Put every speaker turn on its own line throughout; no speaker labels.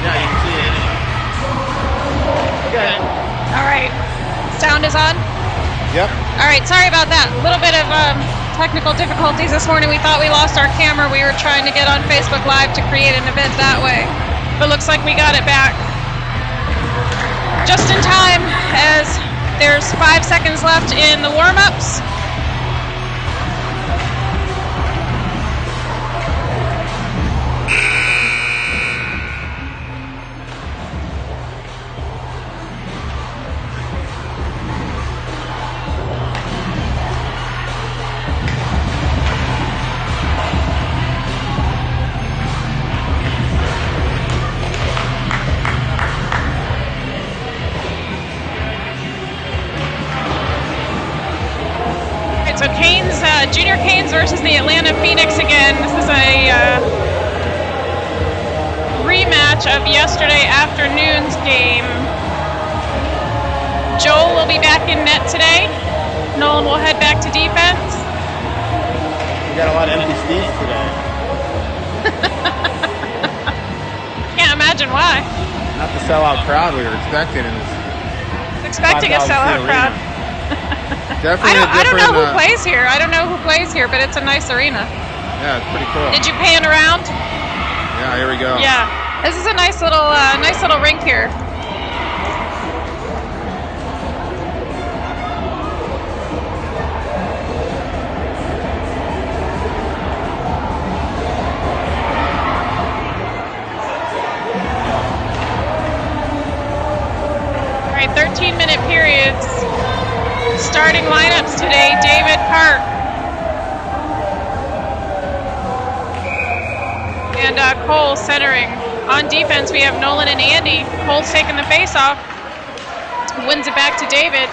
Yeah, you can see it. Okay.
All right. Sound is on?
Yep.
All right, sorry about that. A little bit of technical difficulties this morning. We thought we lost our camera. We were trying to get on Facebook Live to create an event that way. But looks like we got it back just in time, as there's 5 seconds left in the warm-ups. So Canes, Junior Canes versus the Atlanta Phoenix again. This is a rematch of yesterday afternoon's game. Joel will be back in net today. Nolan will head back to defense.
We got a lot of empty seats today.
Can't imagine why.
Not the sellout crowd we were expecting.
Expecting a sellout crowd.
Definitely
I don't know who plays here. I don't know who plays here, but it's a nice arena.
Yeah, it's pretty cool.
Did you pan around?
Yeah, here we go.
Yeah, this is a nice little rink here. All right, 13-minute periods. Starting lineups today, David, Park, and Cole centering. On defense, we have Nolan and Andy. Cole's taking the face-off, wins it back to David.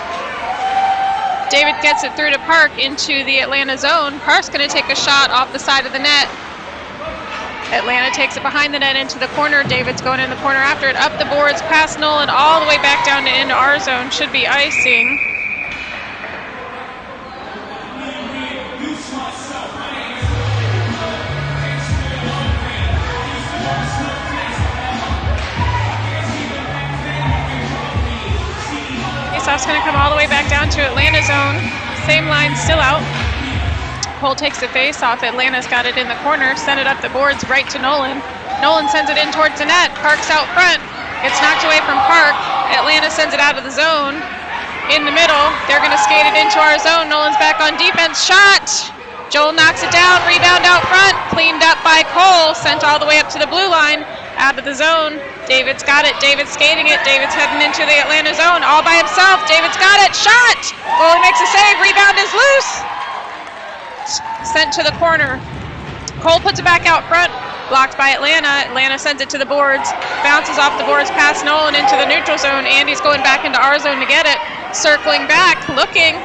David gets it through to Park into the Atlanta zone. Park's going to take a shot off the side of the net. Atlanta takes it behind the net into the corner. David's going in the corner after it. Up the boards, past Nolan, all the way back down to into our zone. Should be icing. Faceoff's going to come all the way back down to Atlanta zone. Same line still out. Cole takes the face off. Atlanta's got it in the corner. Send it up the boards right to Nolan. Nolan sends it in towards the net. Park's out front. Gets knocked away from Park. Atlanta sends it out of the zone. In the middle. They're going to skate it into our zone. Nolan's back on defense. Shot! Joel knocks it down. Rebound out front. Cleaned up by Cole. Sent all the way up to the blue line. Out of the zone. David's got it. David's skating it. David's heading into the Atlanta zone all by himself. David's got it. Shot! Goalie makes a save. Rebound is loose. Sent to the corner. Cole puts it back out front. Blocked by Atlanta. Atlanta sends it to the boards. Bounces off the boards past Nolan into the neutral zone. Andy's going back into our zone to get it. Circling back. Looking.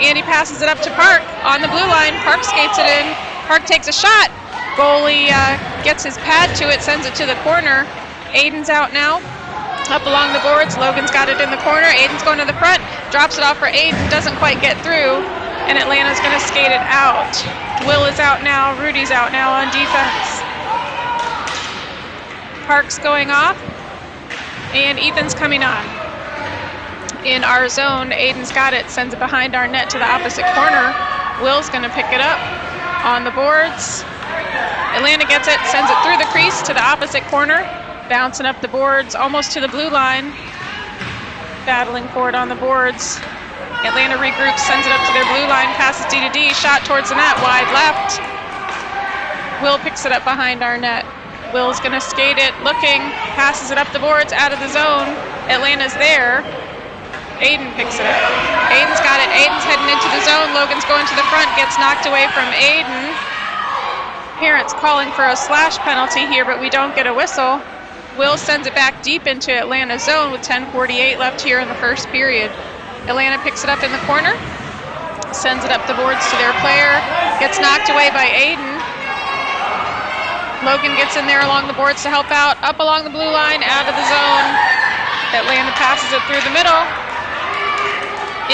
Andy passes it up to Park on the blue line. Park skates it in. Park takes a shot. Goalie gets his pad to it. Sends it to the corner. Aiden's out now. Up along the boards. Logan's got it in the corner. Aiden's going to the front. Drops it off for Aiden. Doesn't quite get through. And Atlanta's going to skate it out. Will is out now. Rudy's out now on defense. Park's going off. And Ethan's coming on. In our zone, Aiden's got it. Sends it behind our net to the opposite corner. Will's going to pick it up on the boards. Atlanta gets it. Sends it through the crease to the opposite corner. Bouncing up the boards almost to the blue line. Battling for it on the boards. Atlanta regroups, sends it up to their blue line, passes D to D, shot towards the net, wide left. Will picks it up behind our net. Will's gonna skate it, looking, passes it up the boards, out of the zone. Atlanta's there. Aiden picks it up. Aiden's got it. Aiden's heading into the zone. Logan's going to the front, gets knocked away from Aiden. Parents calling for a slash penalty here, but we don't get a whistle. Will sends it back deep into Atlanta's zone with 10:48 left here in the first period. Atlanta picks it up in the corner, sends it up the boards to their player, gets knocked away by Aiden. Logan gets in there along the boards to help out, up along the blue line, out of the zone. Atlanta passes it through the middle,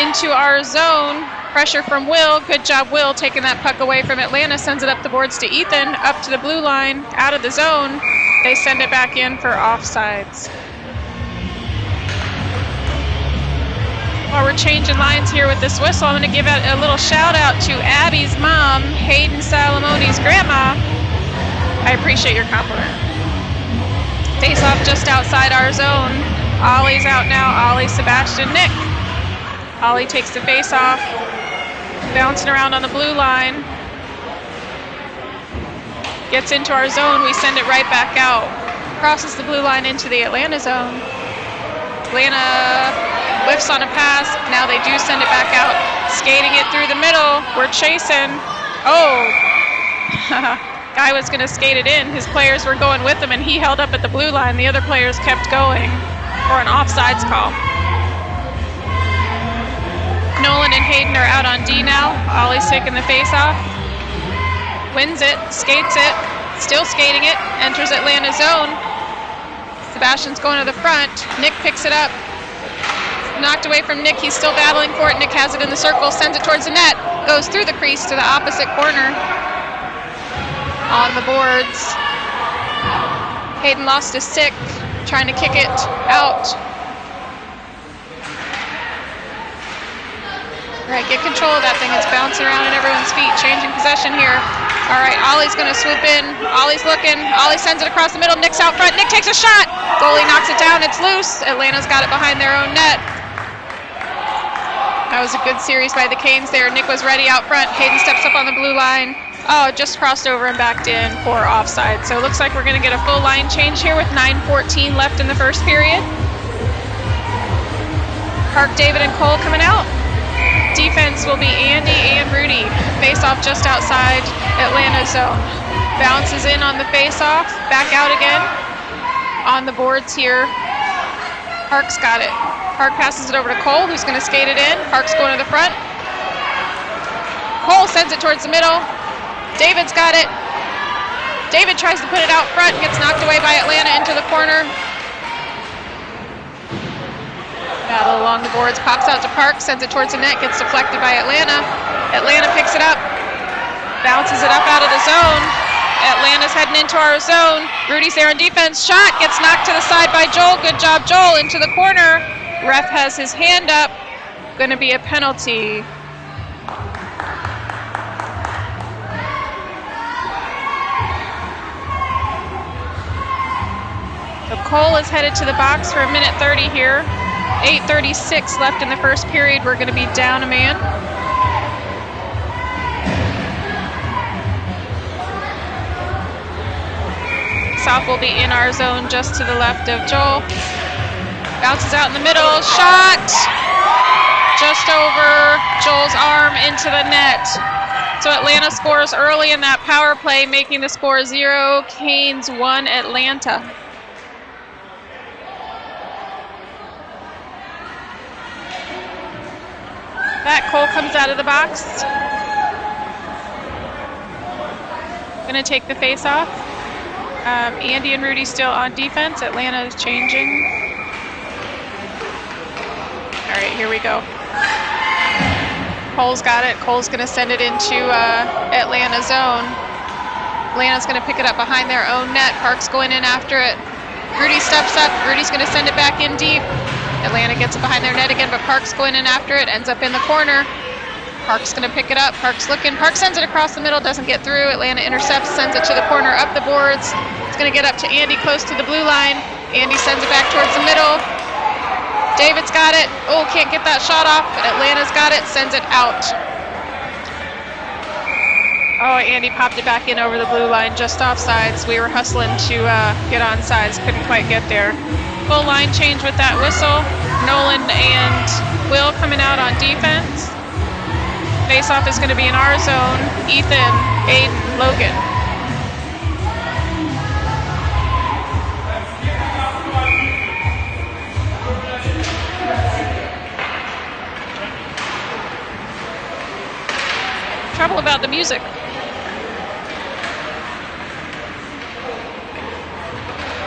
into our zone. Pressure from Will, good job Will taking that puck away from Atlanta, sends it up the boards to Ethan, up to the blue line, out of the zone. They send it back in for offsides. While we're changing lines here with this whistle, I'm going to give a little shout out to Abby's mom, Hayden Salamoni's grandma. I appreciate your compliment. Face off just outside our zone. Ollie's out now. Ollie, Sebastian, Nick. Ollie takes the face off, bouncing around on the blue line. Gets into our zone. We send it right back out. Crosses the blue line into the Atlanta zone. Atlanta whiffs on a pass. Now they do send it back out. Skating it through the middle. We're chasing. Oh. Guy was going to skate it in. His players were going with him, and he held up at the blue line. The other players kept going for an offsides call. Nolan and Hayden are out on D now. Ollie's taking the face off. Wins it, skates it, still skating it, enters Atlanta zone. Sebastian's going to the front. Nick picks it up. Knocked away from Nick. He's still battling for it. Nick has it in the circle, sends it towards the net, goes through the crease to the opposite corner. On the boards. Hayden lost his stick, trying to kick it out. All right, get control of that thing. It's bouncing around at everyone's feet, changing possession here. All right, Ollie's going to swoop in. Ollie's looking. Ollie sends it across the middle. Nick's out front. Nick takes a shot. Goalie knocks it down. It's loose. Atlanta's got it behind their own net. That was a good series by the Canes there. Nick was ready out front. Hayden steps up on the blue line. Oh, just crossed over and backed in for offside. So it looks like we're going to get a full line change here with 9:14 left in the first period. Park, David, and Cole coming out. Defense will be Andy and Rudy. Face-off just outside Atlanta zone. Bounces in on the face-off. Back out again. On the boards here. Park's got it. Park passes it over to Cole, who's going to skate it in. Park's going to the front. Cole sends it towards the middle. David's got it. David tries to put it out front and gets knocked away by Atlanta into the corner. Battle along the boards, pops out to Park, sends it towards the net, gets deflected by Atlanta. Atlanta picks it up, bounces it up out of the zone. Atlanta's heading into our zone. Rudy's there on defense. Shot gets knocked to the side by Joel. Good job, Joel. Into the corner. Ref has his hand up. Going to be a penalty. So Cole is headed to the box for 1:30 here. 8:36 left in the first period. We're going to be down a man. South will be in our zone just to the left of Joel. Bounces out in the middle. Shot! Just over Joel's arm into the net. So Atlanta scores early in that power play, making the score 0. Canes 1, Atlanta. That Cole comes out of the box. Gonna take the face off. Andy and Rudy still on defense. Atlanta is changing. All right, here we go. Cole's got it. Cole's gonna send it into Atlanta zone. Atlanta's gonna pick it up behind their own net. Park's going in after it. Rudy steps up. Rudy's gonna send it back in deep. Atlanta gets it behind their net again, but Park's going in after it, ends up in the corner. Park's going to pick it up. Park's looking. Park sends it across the middle, doesn't get through. Atlanta intercepts, sends it to the corner, up the boards. It's going to get up to Andy close to the blue line. Andy sends it back towards the middle. David's got it. Oh, can't get that shot off, but Atlanta's got it, sends it out. Oh, Andy popped it back in over the blue line, just offsides. We were hustling to get on sides, couldn't quite get there. Full line change with that whistle. Nolan and Will coming out on defense. Face-off is going to be in our zone. Ethan, Aiden, Logan. Trouble about the music.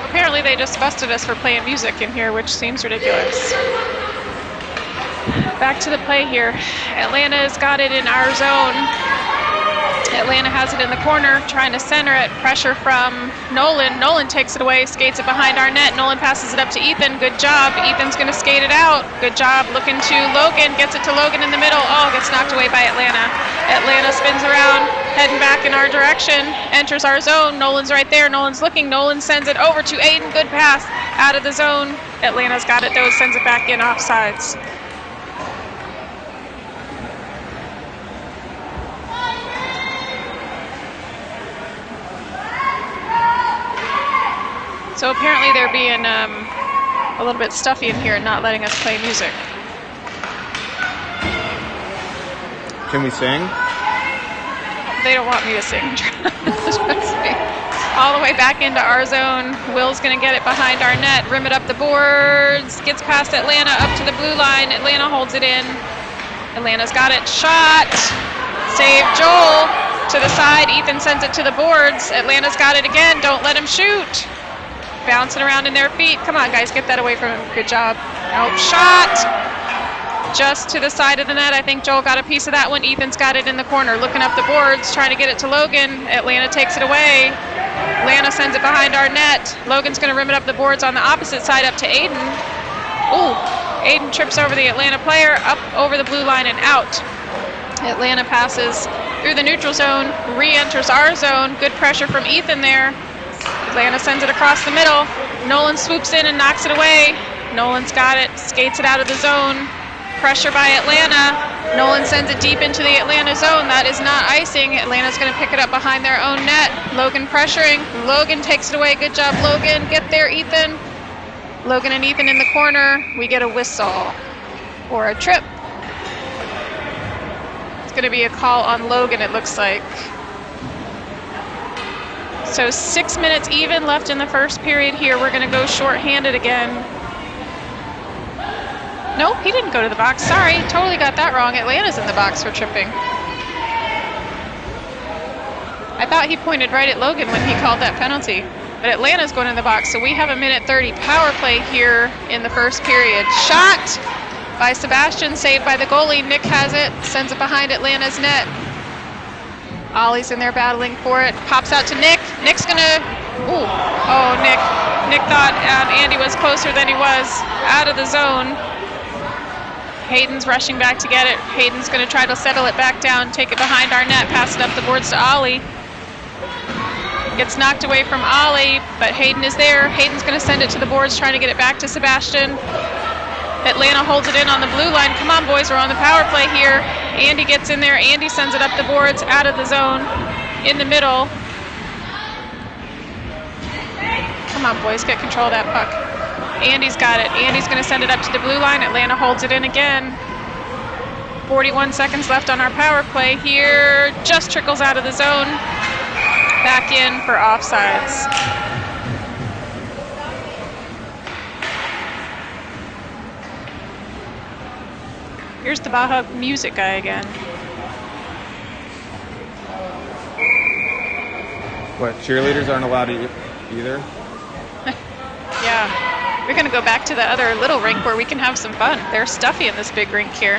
Apparently they just busted us for playing music in here, which seems ridiculous. Back to the play here. Atlanta's got it in our zone. Atlanta has it in the corner, trying to center it. Pressure from Nolan. Nolan takes it away, skates it behind our net. Nolan passes it up to Ethan. Good job. Ethan's going to skate it out. Good job. Looking to Logan. Gets it to Logan in the middle. Oh, gets knocked away by Atlanta. Atlanta spins around, heading back in our direction. Enters our zone. Nolan's right there. Nolan's looking. Nolan sends it over to Aiden. Good pass. Out of the zone. Atlanta's got it, though. Sends it back in offsides. So apparently they're being a little bit stuffy in here and not letting us play music.
Can we sing?
They don't want me to sing. All the way back into our zone. Will's going to get it behind our net, rim it up the boards, gets past Atlanta up to the blue line. Atlanta holds it in. Atlanta's got it. Shot. Save Joel to the side. Ethan sends it to the boards. Atlanta's got it again. Don't let him shoot. Bouncing around in their feet. Come on, guys, get that away from him. Good job. Nope. Shot. Just to the side of the net. I think Joel got a piece of that one. Ethan's got it in the corner. Looking up the boards, trying to get it to Logan. Atlanta takes it away. Atlanta sends it behind our net. Logan's going to rim it up the boards on the opposite side up to Aiden. Ooh. Aiden trips over the Atlanta player, up over the blue line and out. Atlanta passes through the neutral zone, re-enters our zone. Good pressure from Ethan there. Atlanta sends it across the middle. Nolan swoops in and knocks it away. Nolan's got it, skates it out of the zone. Pressure by Atlanta. Nolan sends it deep into the Atlanta zone. That is not icing. Atlanta's going to pick it up behind their own net. Logan pressuring. Logan takes it away. Good job, Logan. Get there, Ethan. Logan and Ethan in the corner. We get a whistle or a trip. It's going to be a call on Logan, it looks like. So 6 minutes even left in the first period here. We're going to go shorthanded again. Nope, he didn't go to the box. Sorry, totally got that wrong. Atlanta's in the box for tripping. I thought he pointed right at Logan when he called that penalty. But Atlanta's going in the box, so we have a minute 30 power play here in the first period. Shot by Sebastian, saved by the goalie. Nick has it, sends it behind Atlanta's net. Ollie's in there battling for it. Pops out to Nick. Nick's gonna, ooh, oh, Nick. Nick thought Andy was closer than he was. Out of the zone. Hayden's rushing back to get it. Hayden's gonna try to settle it back down, take it behind our net, pass it up the boards to Ollie. Gets knocked away from Ollie, but Hayden is there. Hayden's gonna send it to the boards, trying to get it back to Sebastian. Atlanta holds it in on the blue line. Come on, boys, we're on the power play here. Andy gets in there. Andy sends it up the boards, out of the zone, in the middle. Come on, boys, get control of that puck. Andy's got it. Andy's going to send it up to the blue line. Atlanta holds it in again. 41 seconds left on our power play here. Just trickles out of the zone. Back in for offsides. Here's the Baja music guy again.
What, cheerleaders aren't allowed to either?
Yeah. We're going to go back to the other little rink where we can have some fun. They're stuffy in this big rink here.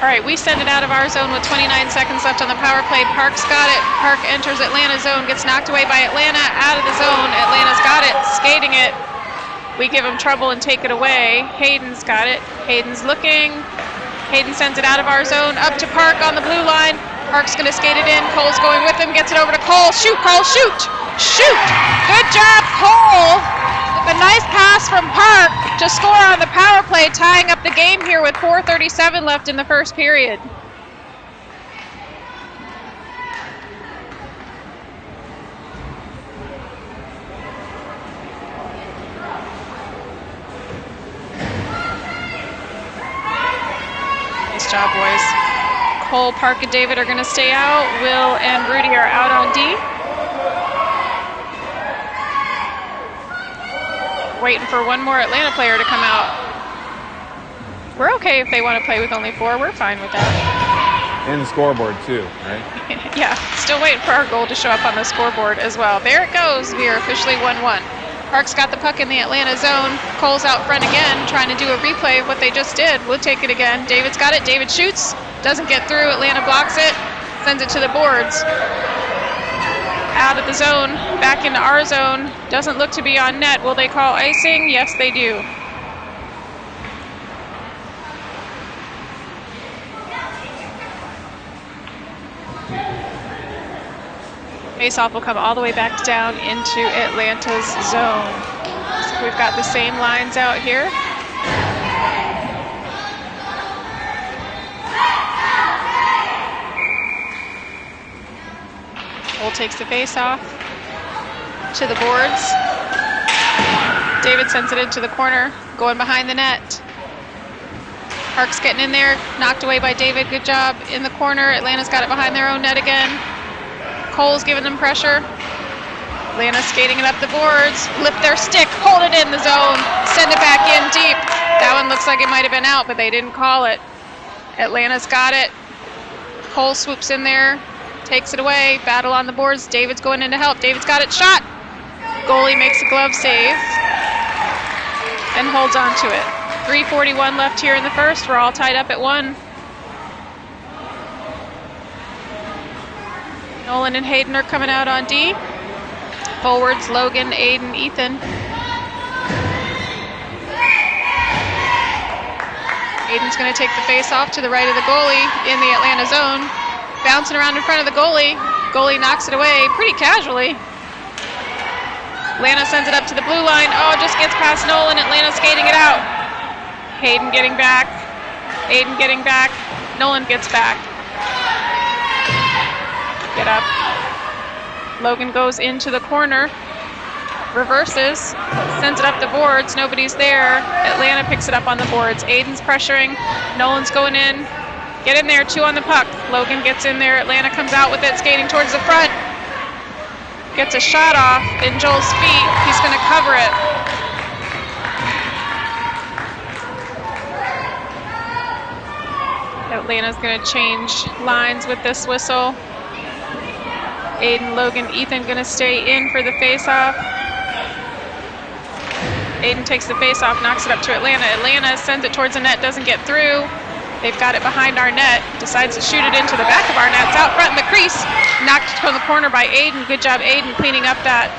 All right, we send it out of our zone with 29 seconds left on the power play. Park's got it. Park enters Atlanta zone, gets knocked away by Atlanta, out of the zone. Atlanta's got it, skating it. We give him trouble and take it away. Hayden's got it. Hayden's looking. Hayden sends it out of our zone, up to Park on the blue line. Park's going to skate it in. Cole's going with him, gets it over to Cole. Shoot, Cole, shoot! Shoot! Good job, Cole! With a nice pass from Park to score on the power play, tying up the game here with 4:37 left in the first period. Nice job, boys. Cole, Park, and David are going to stay out. Will and Rudy are out on D. Waiting for one more Atlanta player to come out. We're okay if they want to play with only 4. We're fine with that.
And the scoreboard too, right?
Yeah, still waiting for our goal to show up on the scoreboard as well. There it goes. We are officially 1-1. Park's got the puck in the Atlanta zone. Cole's out front again, trying to do a replay of what they just did. We'll take it again. David's got it. David shoots. Doesn't get through. Atlanta blocks it. sends it to the boards. Out of the zone, back into our zone. Doesn't look to be on net. Will they call icing? Yes, they do. Face-off will come all the way back down into Atlanta's zone. So we've got the same lines out here. Cole takes the face-off to the boards. David sends it into the corner, going behind the net. Park's getting in there, knocked away by David. Good job in the corner. Atlanta's got it behind their own net again. Cole's giving them pressure. Atlanta skating it up the boards. Lift their stick, hold it in the zone, send it back in deep. That one looks like it might have been out, but they didn't call it. Atlanta's got it. Cole swoops in there, takes it away. Battle on the boards. David's going in to help. David's got it shot. Goalie makes a glove save and holds on to it. 3:41 left here in the first. We're all tied up at 1. Nolan and Hayden are coming out on D. Forwards, Logan, Aiden, Ethan. Aiden's going to take the face off to the right of the goalie in the Atlanta zone. Bouncing around in front of the goalie. Goalie knocks it away pretty casually. Atlanta sends it up to the blue line. Oh, just gets past Nolan. Atlanta skating it out. Hayden getting back. Aiden getting back. Nolan gets back. Get up. Logan goes into the corner, reverses, sends it up the boards. Nobody's there. Atlanta picks it up on the boards. Aiden's pressuring. Nolan's going in. Get in there, 2 on the puck. Logan gets in there. Atlanta comes out with it, skating towards the front. Gets a shot off in Joel's feet. He's going to cover it. Atlanta's going to change lines with this whistle. Aiden, Logan, Ethan going to stay in for the face-off. Aiden takes the face-off, knocks it up to Atlanta. Atlanta sends it towards the net, doesn't get through. They've got it behind our net. Decides to shoot it into the back of our net. It's out front in the crease. Knocked from the corner by Aiden. Good job, Aiden, cleaning up that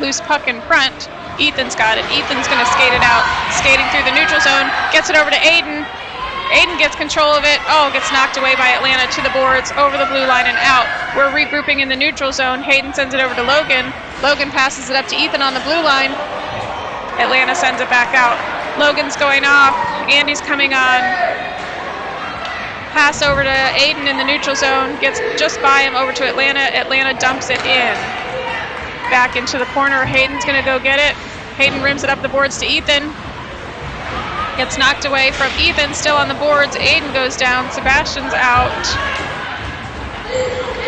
loose puck in front. Ethan's got it. Ethan's going to skate it out. Skating through the neutral zone. Gets it over to Aiden. Aiden gets control of it. Oh, gets knocked away by Atlanta to the boards, over the blue line and out. We're regrouping in the neutral zone. Hayden sends it over to Logan. Logan passes it up to Ethan on the blue line. Atlanta sends it back out. Logan's going off. Andy's coming on. Pass over to Aiden in the neutral zone. Gets just by him over to Atlanta. Atlanta dumps it in. Back into the corner. Hayden's going to go get it. Hayden rims it up the boards to Ethan. Gets knocked away from Ethan, still on the boards. Aiden goes down. Sebastian's out.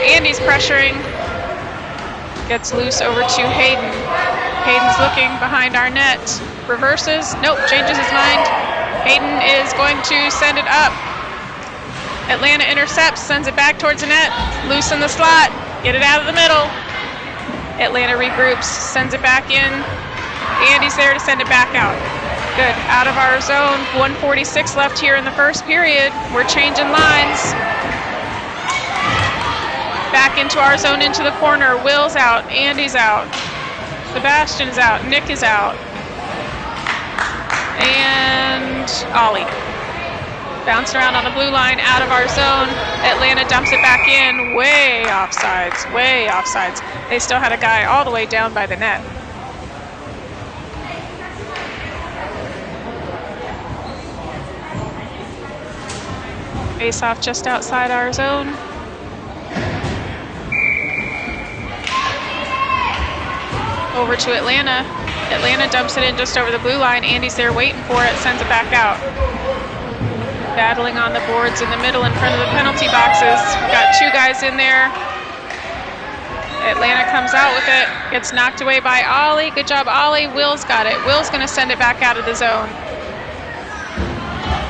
Andy's pressuring. Gets loose over to Hayden. Hayden's looking behind our net. Reverses. Nope, changes his mind. Hayden is going to send it up. Atlanta intercepts, sends it back towards the net. Loose in the slot. Get it out of the middle. Atlanta regroups, sends it back in. Andy's there to send it back out. Good, out of our zone. 1:46 left here in the first period. We're changing lines. Back into our zone, into the corner. Will's out, Andy's out. Sebastian's out, Nick is out. And Ollie. Bounced around on the blue line, out of our zone. Atlanta dumps it back in. Way offsides, way offsides. They still had a guy all the way down by the net. Face off just outside our zone. Over to Atlanta. Atlanta dumps it in just over the blue line. Andy's there waiting for it, sends it back out. Battling on the boards in the middle in front of the penalty boxes. We've got 2 guys in there. Atlanta comes out with it. Gets knocked away by Ollie. Good job, Ollie. Will's got it. Will's going to send it back out of the zone.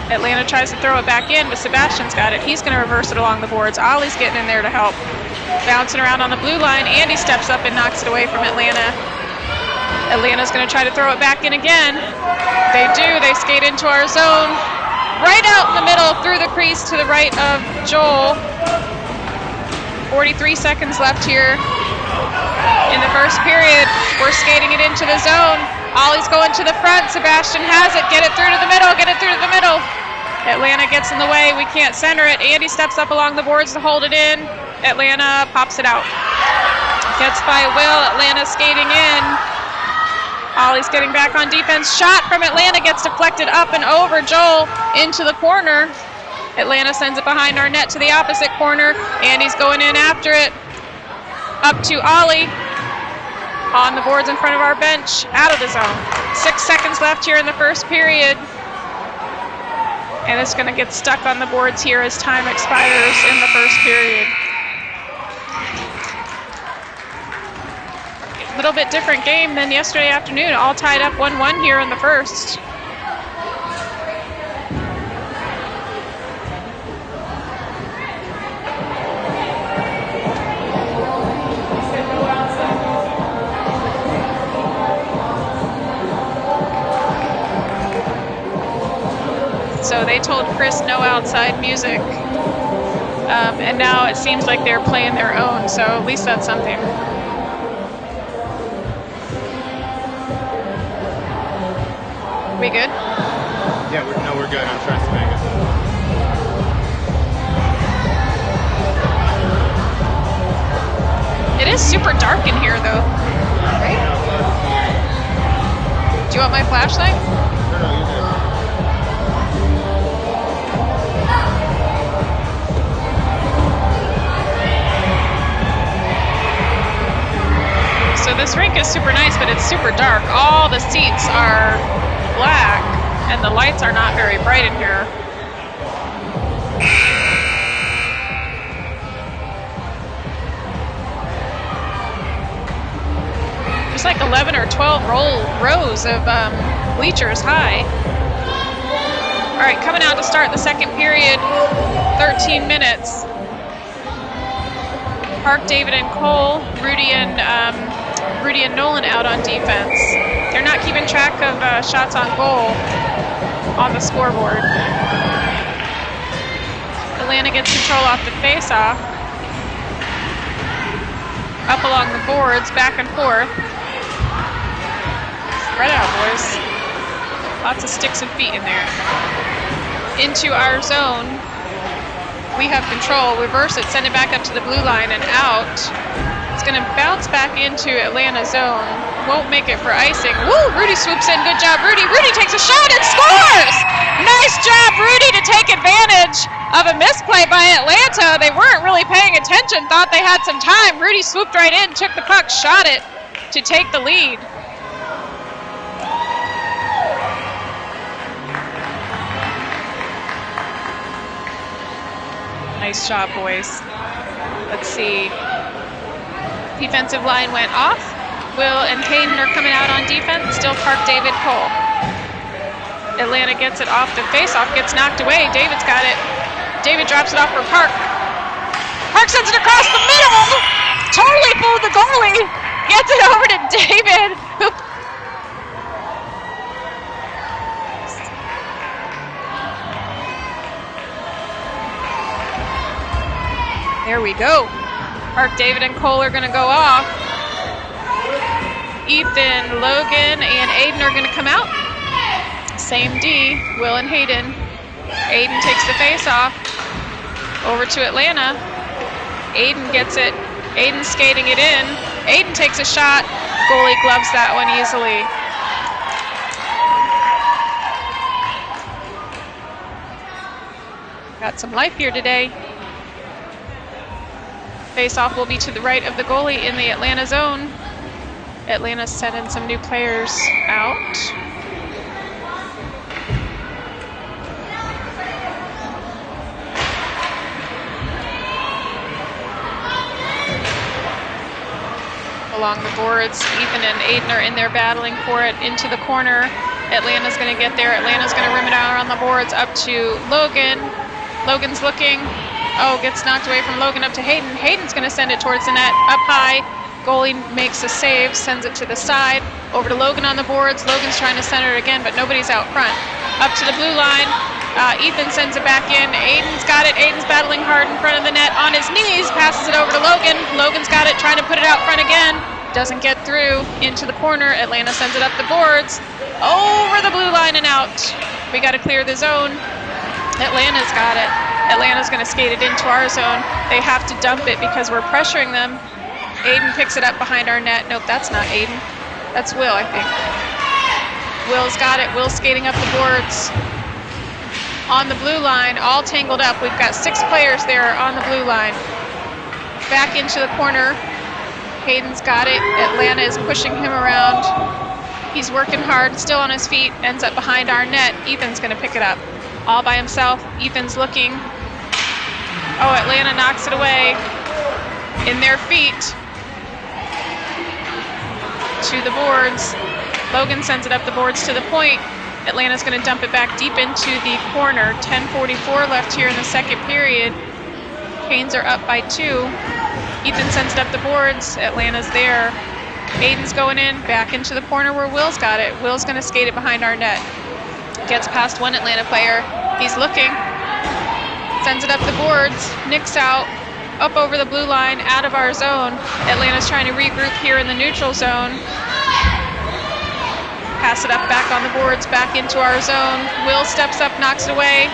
Atlanta tries to throw it back in, but Sebastian's got it. He's going to reverse it along the boards. Ollie's getting in there to help. Bouncing around on the blue line. Andy steps up and knocks it away from Atlanta. Atlanta's going to try to throw it back in again. They do. They skate into our zone. Right out in the middle, through the crease to the right of Joel. 43 seconds left here in the first period. We're skating it into the zone. Ollie's going to the front. Sebastian has it. Get it through to the middle. Get it through to the middle. Atlanta gets in the way. We can't center it. Andy steps up along the boards to hold it in. Atlanta pops it out. Gets by Will. Atlanta skating in. Ollie's getting back on defense. Shot from Atlanta gets deflected up and over Joel into the corner. Atlanta sends it behind our net to the opposite corner. Andy's going in after it. Up to Ollie. On the boards in front of our bench. Out of the zone. 6 seconds left here in the first period. And it's going to get stuck on the boards here as time expires in the first period. A little bit different game than yesterday afternoon. All tied up 1-1 here in the first. So they told Chris no outside music. And now it seems like they're playing their own, so at least that's something. We good?
Yeah, we're good. I'm trying to make
it. It is super dark in here, though. Right? Do you want my flashlight?
No, you do.
So this rink is super nice, but it's super dark. All the seats are black, and the lights are not very bright in here. There's like 11 or 12 rows of bleachers high. All right, coming out to start the second period, 13 minutes. Park, David, and Cole, Rudy and Nolan out on defense. They're not keeping track of shots on goal on the scoreboard. Atlanta gets control off the face-off. Up along the boards, back and forth. Spread out, boys. Lots of sticks and feet in there. Into our zone. We have control. Reverse it, send it back up to the blue line and out. It's going to bounce back into Atlanta zone. Won't make it for icing. Woo! Rudy swoops in. Good job, Rudy. Rudy takes a shot and scores! Nice job, Rudy, to take advantage of a misplay by Atlanta. They weren't really paying attention, thought they had some time. Rudy swooped right in, took the puck, shot it to take the lead. Nice job, boys. Let's see. Defensive line went off. Will and Hayden are coming out on defense. Still Park, David, Cole. Atlanta gets it off the face-off, gets knocked away. David's got it. David drops it off for Park. Park sends it across the middle. Totally fooled the goalie. Gets it over to David, who there we go. Park, David, and Cole are going to go off. Ethan, Logan, and Aiden are going to come out. Same D, Will and Hayden. Aiden takes the face off. Over to Atlanta. Aiden gets it. Aiden's skating it in. Aiden takes a shot. Goalie gloves that one easily. Got some life here today. Face-off will be to the right of the goalie in the Atlanta zone. Atlanta's sending some new players out. Along the boards, Ethan and Aiden are in there battling for it into the corner. Atlanta's going to get there. Atlanta's going to rim it out on the boards up to Logan. Logan's looking. Oh, gets knocked away from Logan up to Hayden. Hayden's going to send it towards the net. Up high. Goalie makes a save, sends it to the side. Over to Logan on the boards. Logan's trying to center it again, but nobody's out front. Up to the blue line. Ethan sends it back in. Aiden's got it. Aiden's battling hard in front of the net on his knees. Passes it over to Logan. Logan's got it, trying to put it out front again. Doesn't get through. Into the corner. Atlanta sends it up the boards. Over the blue line and out. We got to clear the zone. Atlanta's got it. Atlanta's going to skate it into our zone. They have to dump it because we're pressuring them. Aiden picks it up behind our net. Nope, that's not Aiden. That's Will, I think. Will's got it. Will's skating up the boards. On the blue line, all tangled up. We've got 6 players there on the blue line. Back into the corner. Hayden's got it. Atlanta is pushing him around. He's working hard, still on his feet. Ends up behind our net. Ethan's going to pick it up. All by himself. Ethan's looking. Oh, Atlanta knocks it away. In their feet. To the boards. Logan sends it up the boards to the point. Atlanta's going to dump it back deep into the corner. 10:44 left here in the second period. Canes are up by 2. Ethan sends it up the boards. Atlanta's there. Aiden's going in, back into the corner where Will's got it. Will's going to skate it behind our net. Gets past one Atlanta player. He's looking. Sends it up the boards. Nick's out. Up over the blue line, out of our zone. Atlanta's trying to regroup here in the neutral zone. Pass it up back on the boards, back into our zone. Will steps up, knocks it away,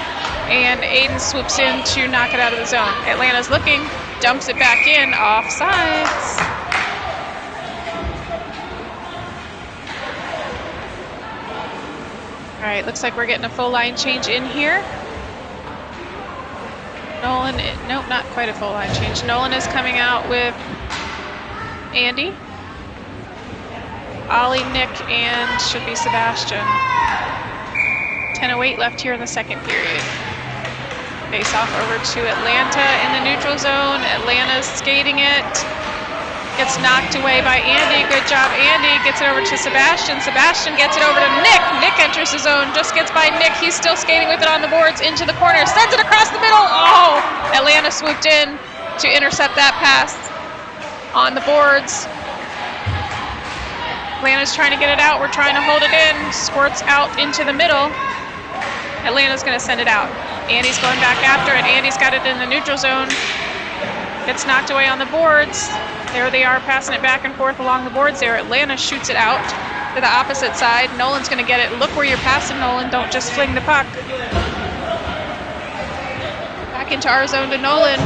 and Aiden swoops in to knock it out of the zone. Atlanta's looking, dumps it back in, offsides. All right, looks like we're getting a full line change in here. Nolan, nope, not quite a full line change. Nolan is coming out with Andy, Ollie, Nick, and should be Sebastian. 10:08 left here in the second period. Face off over to Atlanta in the neutral zone. Atlanta's skating it. Gets knocked away by Andy. Good job, Andy. Gets it over to Sebastian. Sebastian gets it over to Nick. Nick enters the zone. Just gets by Nick. He's still skating with it on the boards into the corner. Sends it across the middle. Oh! Atlanta swooped in to intercept that pass on the boards. Atlanta's trying to get it out. We're trying to hold it in. Squirts out into the middle. Atlanta's going to send it out. Andy's going back after it. Andy's got it in the neutral zone. Gets knocked away on the boards. There they are, passing it back and forth along the boards there. Atlanta shoots it out to the opposite side. Nolan's going to get it. Look where you're passing, Nolan. Don't just fling the puck. Back into our zone to Nolan.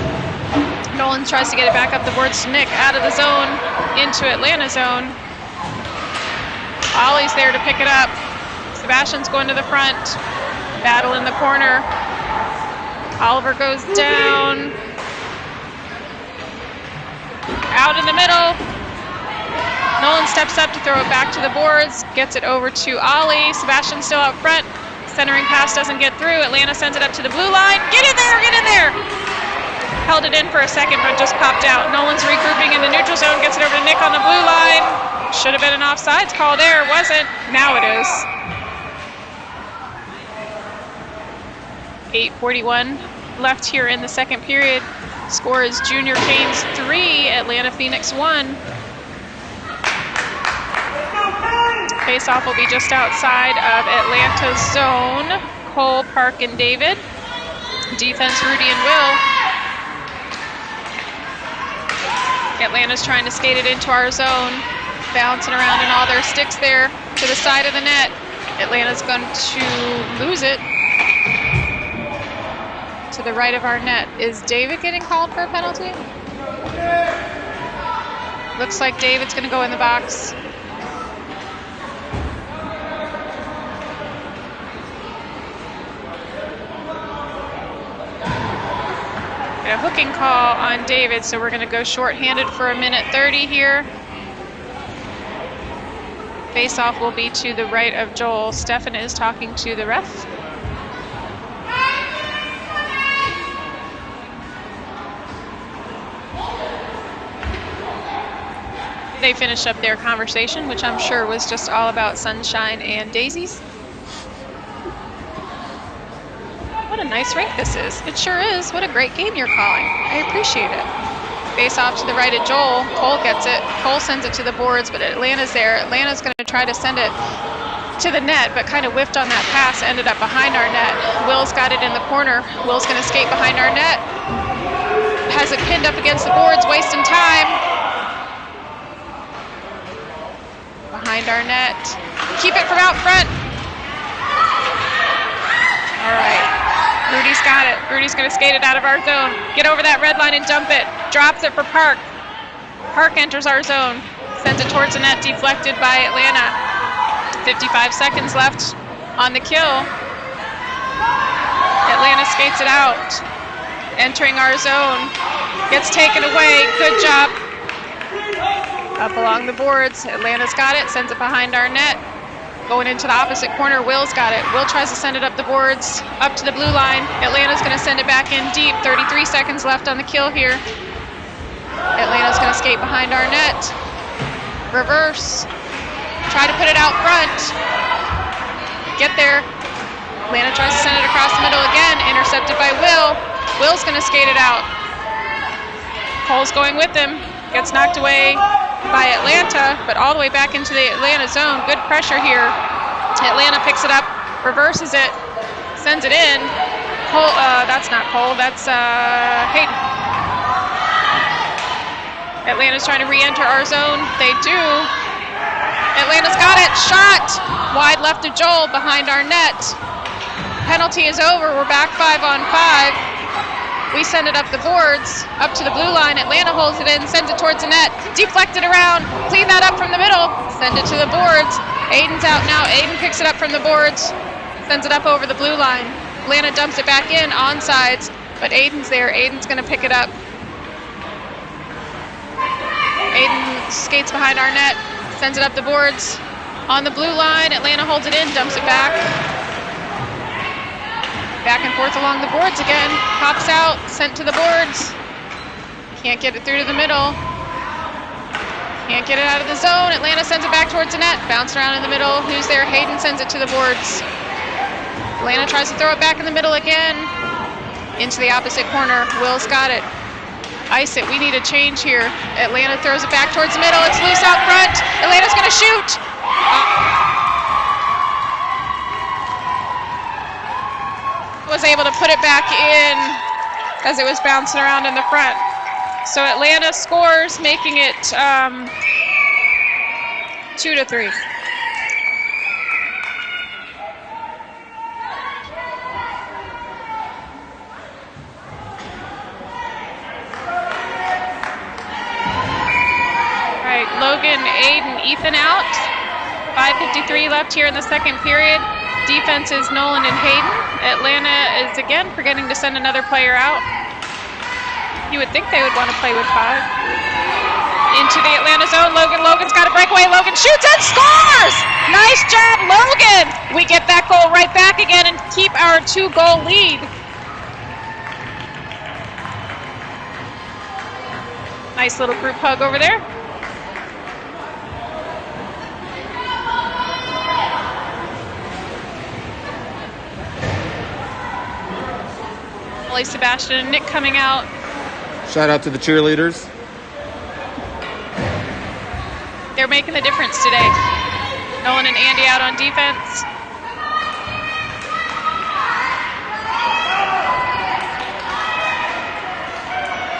Nolan tries to get it back up the boards to Nick. Out of the zone, into Atlanta zone. Ollie's there to pick it up. Sebastian's going to the front. Battle in the corner. Oliver goes down. Out in the middle. Nolan steps up to throw it back to the boards. Gets it over to Ollie. Sebastian's still out front. Centering pass doesn't get through. Atlanta sends it up to the blue line. Get in there, get in there! Held it in for a second, but just popped out. Nolan's regrouping in the neutral zone. Gets it over to Nick on the blue line. Should have been an offsides call there. Wasn't. Now it is. 8:41 left here in the second period. Score is Junior Canes 3, Atlanta Phoenix 1. Face-off will be just outside of Atlanta's zone. Cole, Park, and David. Defense, Rudy and Will. Atlanta's trying to skate it into our zone. Bouncing around in all their sticks there to the side of the net. Atlanta's going to lose it. To the right of our net. Is David getting called for a penalty? Looks like David's going to go in the box. Got a hooking call on David, so we're going to go shorthanded for 1:30 here. Face-off will be to the right of Joel. Stefan is talking to the ref. They finished up their conversation, which I'm sure was just all about sunshine and daisies. What a nice rink this is. It sure is. What a great game you're calling. I appreciate it. Face off to the right of Joel. Cole gets it. Cole sends it to the boards, but Atlanta's there. Atlanta's going to try to send it to the net, but kind of whiffed on that pass, ended up behind our net. Will's got it in the corner. Will's going to skate behind our net. Has it pinned up against the boards, wasting time. Behind our net. Keep it from out front. All right. Rudy's got it. Rudy's going to skate it out of our zone. Get over that red line and dump it. Drops it for Park. Park enters our zone. Sends it towards the net, deflected by Atlanta. 55 seconds left on the kill. Atlanta skates it out. Entering our zone. Gets taken away. Good job. Up along the boards. Atlanta's got it. Sends it behind our net. Going into the opposite corner, Will's got it. Will tries to send it up the boards, up to the blue line. Atlanta's going to send it back in deep. 33 seconds left on the kill here. Atlanta's going to skate behind our net. Reverse. Try to put it out front. Get there. Atlanta tries to send it across the middle again. Intercepted by Will. Will's going to skate it out. Cole's going with him. Gets knocked away by Atlanta, but all the way back into the Atlanta zone. Good pressure here. Atlanta picks it up, reverses it, sends it in. Cole, that's not Cole, that's Hayden. Atlanta's trying to re-enter our zone. They do. Atlanta's got it. Shot. Wide left of Joel behind our net. Penalty is over. We're back 5-on-5. We send it up the boards, up to the blue line. Atlanta holds it in, sends it towards the net. Deflected around. Clean that up from the middle. Send it to the boards. Aiden's out now. Aiden picks it up from the boards. Sends it up over the blue line. Atlanta dumps it back in, onsides. But Aiden's there. Aiden's going to pick it up. Aiden skates behind our net. Sends it up the boards. On the blue line, Atlanta holds it in, dumps it back. Back and forth along the boards again. Pops out, sent to the boards. Can't get it through to the middle. Can't get it out of the zone. Atlanta sends it back towards the net. Bounce around in the middle. Who's there? Hayden sends it to the boards. Atlanta tries to throw it back in the middle again. Into the opposite corner. Will's got it. Ice it. We need a change here. Atlanta throws it back towards the middle. It's loose out front. Atlanta's going to shoot. Was able to put it back in as it was bouncing around in the front. So Atlanta scores, making it 2-3. Right, Logan, Aiden, Ethan out. 5:53 left here in the second period. Defense is Nolan and Hayden. Atlanta is again forgetting to send another player out. You would think they would want to play with 5. Into the Atlanta zone. Logan's got a breakaway. Logan shoots and scores! Nice job, Logan! We get that goal right back again and keep our 2-goal lead. Nice little group hug over there. Sebastian and Nick coming out.
Shout out to the cheerleaders.
They're making the difference today. Nolan and Andy out on defense.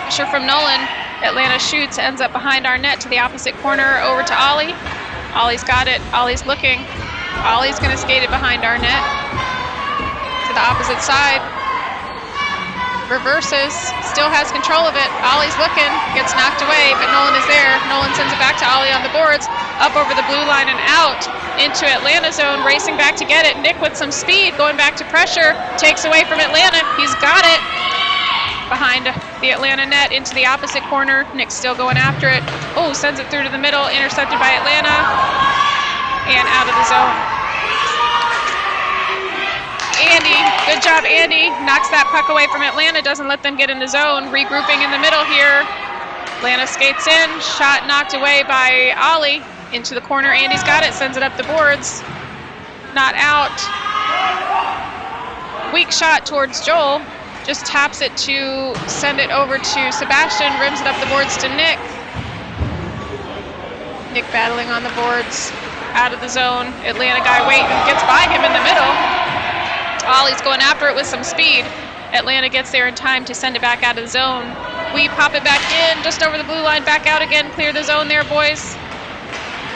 Pressure from Nolan. Atlanta shoots, ends up behind our net to the opposite corner over to Ollie. Ollie's got it. Ollie's looking. Ollie's going to skate it behind our net to the opposite side. Reverses, still has control of it. Ollie's looking, gets knocked away, but Nolan is there. Nolan sends it back to Ollie on the boards, up over the blue line and out into Atlanta zone, racing back to get it. Nick with some speed, going back to pressure, takes away from Atlanta. He's got it behind the Atlanta net into the opposite corner. Nick's still going after it. Oh, sends it through to the middle, intercepted by Atlanta, and out of the zone. Andy, good job, Andy. Knocks that puck away from Atlanta, doesn't let them get in the zone. Regrouping in the middle here. Atlanta skates in, shot knocked away by Ollie. Into the corner, Andy's got it, sends it up the boards. Not out. Weak shot towards Joel. just taps it to send it over to Sebastian, rims it up the boards to Nick. Nick battling on the boards, out of the zone. Atlanta guy waiting, gets by him in the middle. Ollie's going after it with some speed. Atlanta gets there in time to send it back out of the zone. We pop it back in, just over the blue line, back out again. Clear the zone there, boys.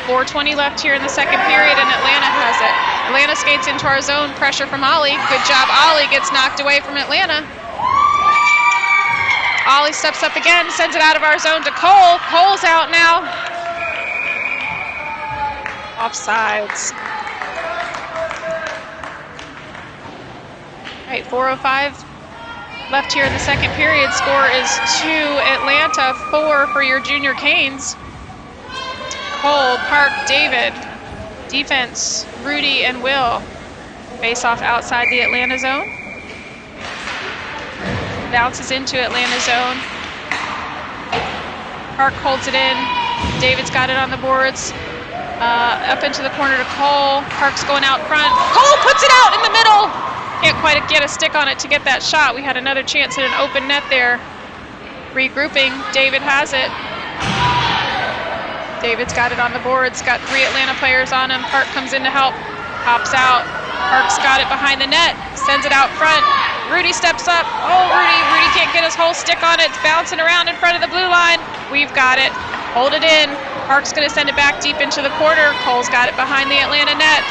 4:20 left here in the second period, and Atlanta has it. Atlanta skates into our zone, pressure from Ollie. Good job, Ollie gets knocked away from Atlanta. Ollie steps up again, sends it out of our zone to Cole. Cole's out now. Offsides. All right, 4:05 left here in the second period. Score is 2 Atlanta, 4 for your Junior Canes. Cole, Park, David. Defense, Rudy and Will. Face off outside the Atlanta zone. Bounces into Atlanta zone. Park holds it in. David's got it on the boards. Up into the corner to Cole. Park's going out front. Cole puts it out in the middle. Can't quite get a stick on it to get that shot. We had another chance at an open net there. Regrouping. David has it. David's got it on the boards. Got 3 Atlanta players on him. Park comes in to help. Hops out. Park's got it behind the net. Sends it out front. Rudy steps up. Oh, Rudy can't get his whole stick on it. It's bouncing around in front of the blue line. We've got it. Hold it in. Park's going to send it back deep into the corner. Cole's got it behind the Atlanta net.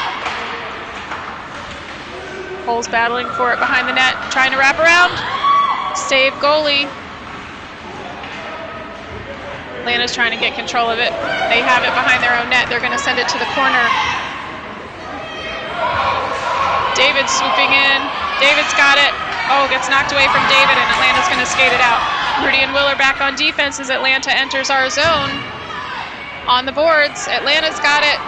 Cole's battling for it behind the net. Trying to wrap around. Save goalie. Atlanta's trying to get control of it. They have it behind their own net. They're going to send it to the corner. David swooping in. David's got it. Oh, gets knocked away from David, and Atlanta's going to skate it out. Rudy and Will are back on defense as Atlanta enters our zone. On the boards, Atlanta's got it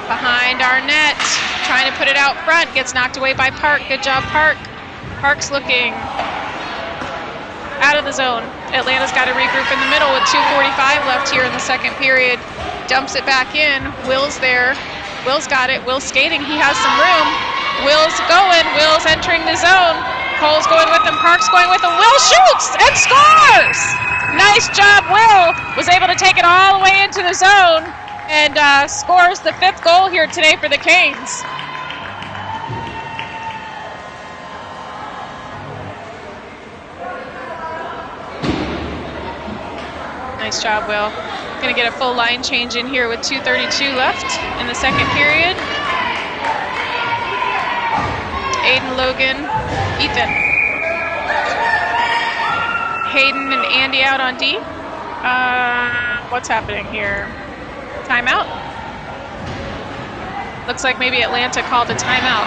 behind our net. Trying to put it out front. Gets knocked away by Park. Good job, Park. Park's looking out of the zone. Atlanta's got to regroup in the middle with 2:45 left here in the second period. Dumps it back in. Will's there. Will's got it. Will's skating. He has some room. Will's going. Will's entering the zone. Cole's going with him. Park's going with him. Will shoots and scores! Nice job, Will. Was able to take it all the way into the zone and scores the 5th goal here today for the Canes. Nice job, Will. Going to get a full line change in here with 2:32 left in the second period. Aiden, Logan, Ethan. Hayden and Andy out on D. What's happening here? Timeout? Looks like maybe Atlanta called a timeout.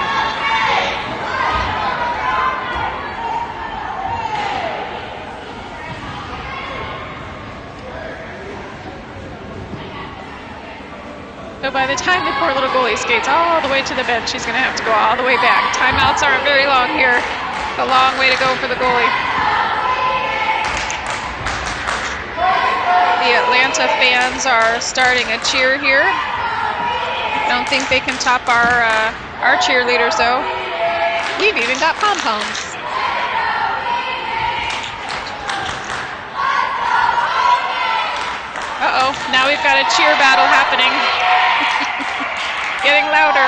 So by the time the poor little goalie skates all the way to the bench, she's going to have to go all the way back. Timeouts aren't very long here. It's a long way to go for the goalie. The Atlanta fans are starting a cheer here. Don't think they can top our cheerleaders, though. We've even got pom-poms. Uh-oh, now we've got a cheer battle happening. Getting louder.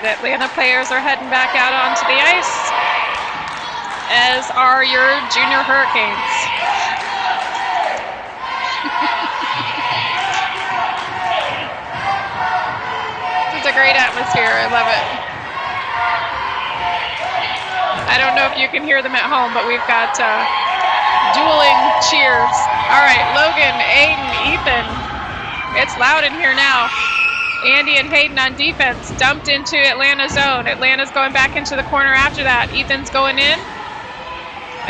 The Atlanta players are heading back out onto the ice, as are your Junior Hurricanes. It's a great atmosphere. I love it. I don't know if you can hear them at home, but we've got dueling cheers. All right, Logan, Aiden, Ethan. It's loud in here now. Andy and Hayden on defense, dumped into Atlanta's zone. Atlanta's going back into the corner after that. Ethan's going in.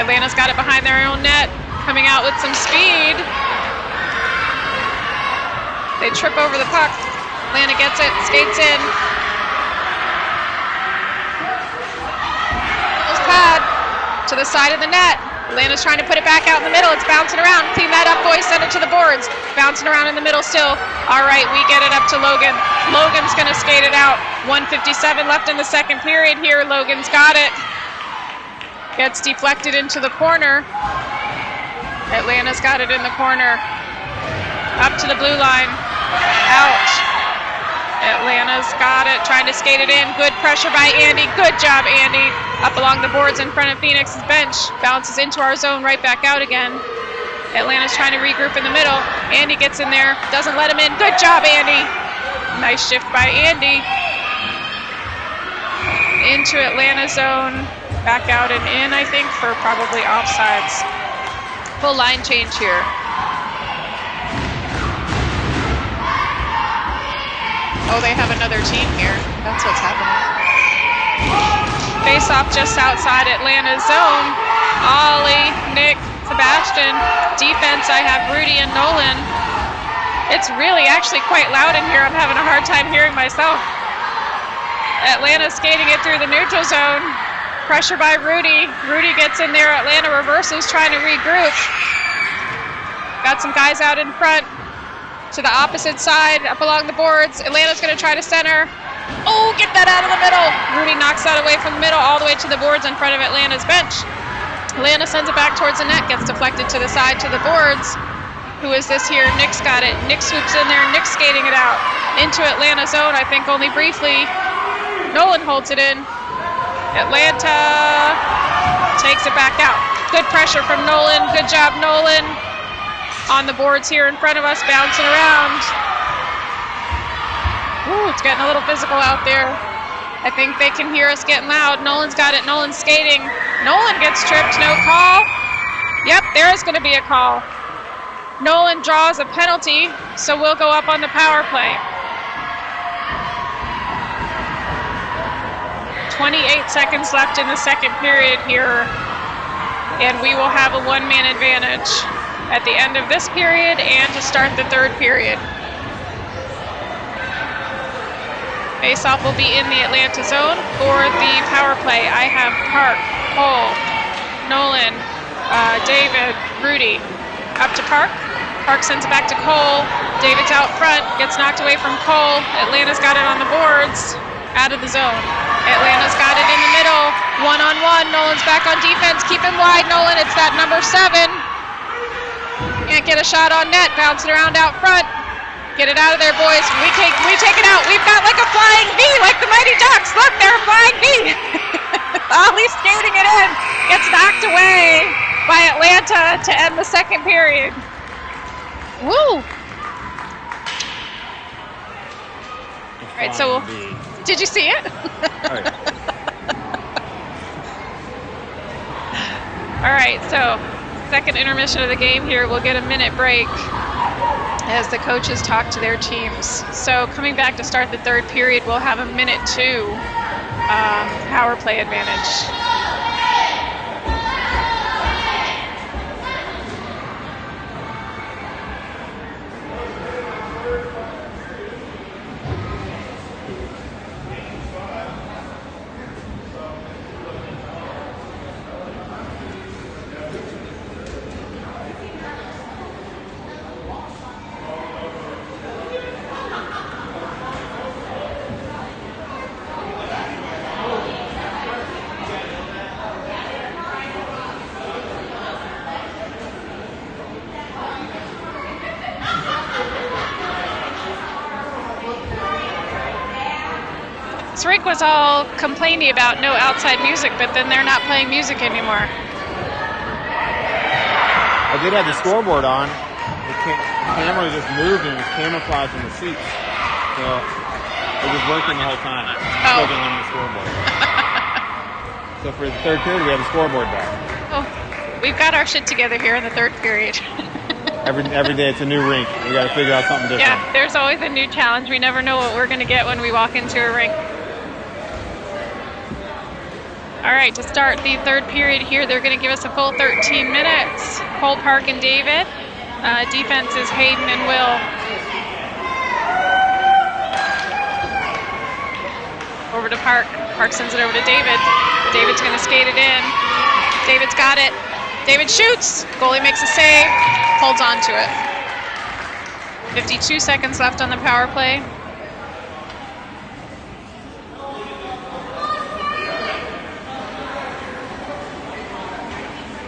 Atlanta's got it behind their own net, coming out with some speed. They trip over the puck. Atlanta gets it, skates in. Pad to the side of the net. Atlanta's trying to put it back out in the middle. It's bouncing around. Clean that up, boys. Send it to the boards. Bouncing around in the middle still. All right, we get it up to Logan. Logan's going to skate it out. 1:57 left in the second period here. Logan's got it. Gets deflected into the corner. Atlanta's got it in the corner. Up to the blue line. Out. Atlanta's got it. Trying to skate it in. Good pressure by Andy. Good job, Andy. Up along the boards in front of Phoenix's bench. Bounces into our zone, right back out again. Atlanta's trying to regroup in the middle. Andy gets in there. Doesn't let him in. Good job, Andy. Nice shift by Andy. Into Atlanta zone. Back out and in, I think, for probably offsides. Full line change here. Oh, they have another team here. That's what's happening. Face off just outside Atlanta's zone. Ollie, Nick, Sebastian. Defense, I have Rudy and Nolan. It's really actually quite loud in here. I'm having a hard time hearing myself. Atlanta skating it through the neutral zone. Pressure by Rudy. Rudy gets in there. Atlanta reverses, trying to regroup. Got some guys out in front. To the opposite side, up along the boards. Atlanta's going to try to center. Oh, get that out of the middle. Rudy knocks that away from the middle, all the way to the boards in front of Atlanta's bench. Atlanta sends it back towards the net, gets deflected to the side to the boards. Who is this here? Nick's got it. Nick swoops in there. Nick's skating it out into Atlanta zone, I think only briefly. Nolan holds it in. Atlanta takes it back out. Good pressure from Nolan. Good job, Nolan. On the boards here in front of us, bouncing around. Ooh, it's getting a little physical out there. I think they can hear us getting loud. Nolan's got it. Nolan's skating. Nolan gets tripped. No call. Yep, there is going to be a call. Nolan draws a penalty, so we'll go up on the power play. 28 seconds left in the second period here, and we will have a one-man advantage at the end of this period and to start the third period. Face-off will be in the Atlanta zone for the power play. I have Park, Cole, Nolan, David, Rudy. Up to Park. Park sends it back to Cole. David's out front, gets knocked away from Cole. Atlanta's got it on the boards, out of the zone. Atlanta's got it in the middle, one-on-one. Nolan's back on defense. Keep him wide, Nolan. It's that number 7. Can't get a shot on net, bouncing around out front. Get it out of there, boys. We take it out. We've got like a flying V, like the Mighty Ducks. Look, they're a flying V. Ollie's skating it in. Gets knocked away by Atlanta to end the second period. Woo! All right, so did you see it? All right, so second intermission of the game here. We'll get a minute break as the coaches talk to their teams. So coming back to start the third period, we'll have a minute 2 power play advantage. This rink was all complaining about no outside music, but then they're not playing music anymore.
I did have the scoreboard on. The camera just moved and it was camouflaged in the seats. So it was working the whole time.
Oh.
Still on the scoreboard. So for the third period, we have the scoreboard back.
Oh, we've got our shit together here in the third period.
Every day it's a new rink. We got to figure out something different.
Yeah, there's always a new challenge. We never know what we're going to get when we walk into a rink. All right, to start the third period here, they're going to give us a full 13 minutes. Cole, Park, and David. Defense is Hayden and Will. Over to Park. Park sends it over to David. David's going to skate it in. David's got it. David shoots. Goalie makes a save. Holds on to it. 52 seconds left on the power play.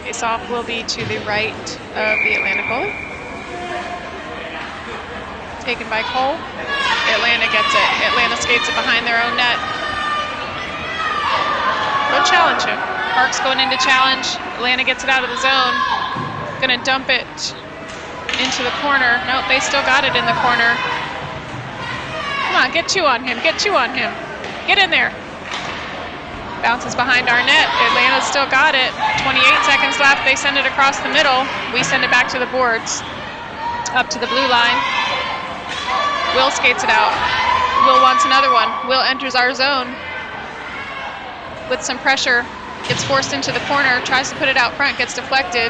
Face-off will be to the right of the Atlanta goalie. Taken by Cole. Atlanta gets it. Atlanta skates it behind their own net. Go challenge him. Park's going into challenge. Atlanta gets it out of the zone. Gonna dump it into the corner. Nope, they still got it in the corner. Come on, get two on him. Get two on him. Get in there. Bounces behind our net. Atlanta's still got it. 28 seconds left. They send it across the middle. We send it back to the boards. Up to the blue line. Will skates it out. Will wants another one. Will enters our zone with some pressure. Gets forced into the corner. Tries to put it out front. Gets deflected.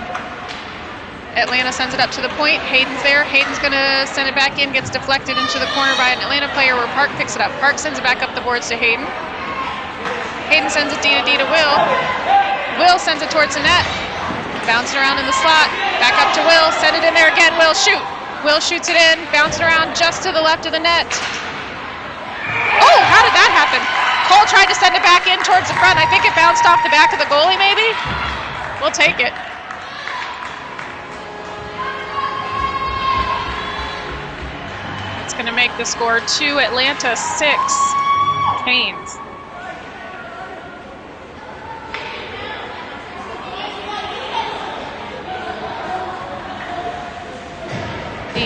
Atlanta sends it up to the point. Hayden's there. Hayden's going to send it back in. Gets deflected into the corner by an Atlanta player where Park picks it up. Park sends it back up the boards to Hayden. Hayden sends it D to Will. Will sends it towards the net. Bouncing around in the slot. Back up to Will. Send it in there again. Will shoot. Will shoots it in. Bouncing around just to the left of the net. Oh, how did that happen? Cole tried to send it back in towards the front. I think it bounced off the back of the goalie maybe. We'll take it. It's going to make the score 2 Atlanta, 6 Canes.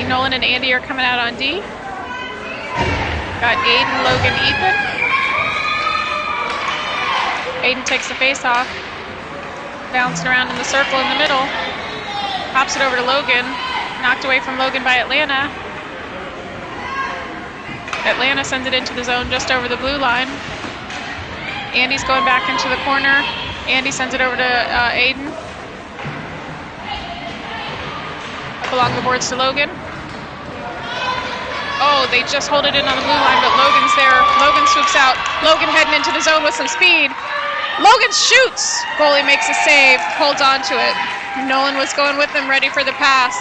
Nolan and Andy are coming out on D. Got Aiden, Logan, Ethan. Aiden takes the face off. Bouncing around in the circle in the middle. Pops it over to Logan. Knocked away from Logan by Atlanta. Atlanta sends it into the zone just over the blue line. Andy's going back into the corner. Andy sends it over to Aiden. Up along the boards to Logan. Oh, they just hold it in on the blue line, but Logan's there. Logan swoops out. Logan heading into the zone with some speed. Logan shoots. Goalie makes a save, holds on to it. Nolan was going with them, ready for the pass.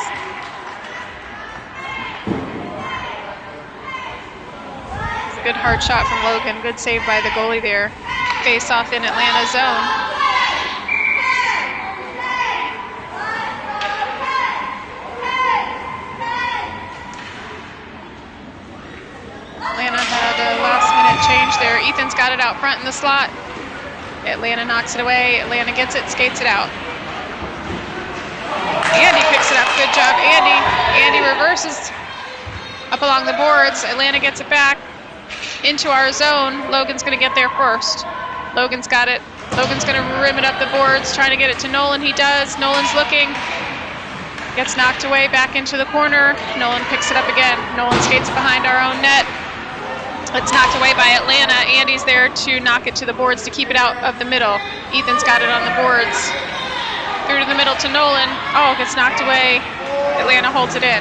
It's a good hard shot from Logan. Good save by the goalie there. Face off in Atlanta's zone. Atlanta had a last-minute change there. Ethan's got it out front in the slot. Atlanta knocks it away. Atlanta gets it, skates it out. Andy picks it up. Good job, Andy. Andy reverses up along the boards. Atlanta gets it back into our zone. Logan's going to get there first. Logan's got it. Logan's going to rim it up the boards, trying to get it to Nolan. He does. Nolan's looking. Gets knocked away back into the corner. Nolan picks it up again. Nolan skates behind our own net. It's knocked away by Atlanta. Andy's there to knock it to the boards to keep it out of the middle. Ethan's got it on the boards. Through to the middle to Nolan. Oh, gets knocked away. Atlanta holds it in.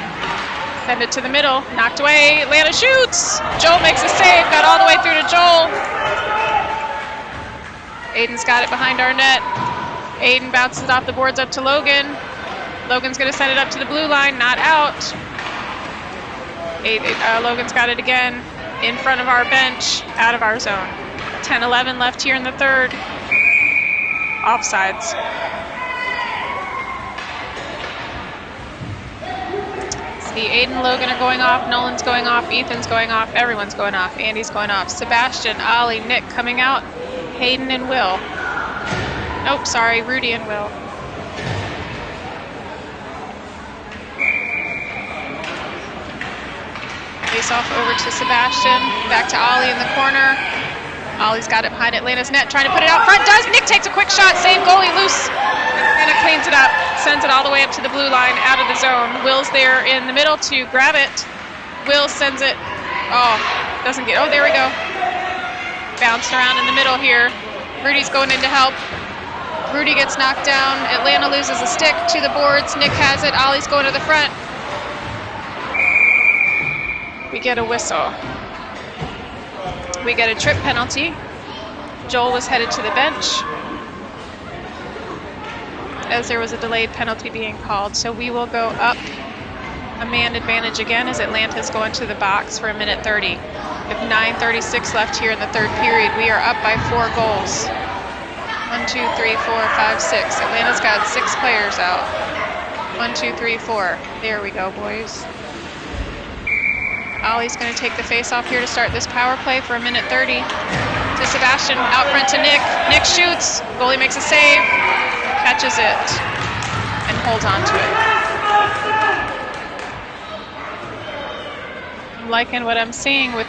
Send it to the middle. Knocked away. Atlanta shoots. Joel makes a save. Got all the way through to Joel. Aiden's got it behind our net. Aiden bounces it off the boards up to Logan. Logan's going to send it up to the blue line. Not out. Logan's got it again. In front of our bench, out of our zone. 10-11 left here in the third. Offsides. See, Aiden, Logan are going off. Nolan's going off. Ethan's going off. Everyone's going off. Andy's going off. Sebastian, Ollie, Nick coming out. Hayden and Will. Nope, sorry, Rudy and Will. Face off over to Sebastian. Back to Ollie in the corner. Ollie's got it behind Atlanta's net, trying to put it out front. Does. Nick takes a quick shot. Save goalie loose. Atlanta cleans it up. Sends it all the way up to the blue line, out of the zone. Will's there in the middle to grab it. Will sends it. Oh, doesn't get. Oh, there we go. Bounced around in the middle here. Rudy's going in to help. Rudy gets knocked down. Atlanta loses a stick to the boards. Nick has it. Ollie's going to the front. We get a whistle. We get a trip penalty. Joel was headed to the bench. as there was a delayed penalty being called. So we will go up a man advantage again as Atlanta's going to the box for 1:30. With 9:36 left here in the third period, we are up by 4 goals. 1, 2, 3, 4, 5, 6. Atlanta's got 6 players out. 1, 2, 3, 4. There we go, boys. Ollie's going to take the face-off here to start this power play for 1:30. To Sebastian, out front to Nick. Nick shoots. Goalie makes a save, catches it, and holds on to it. I'm liking what I'm seeing with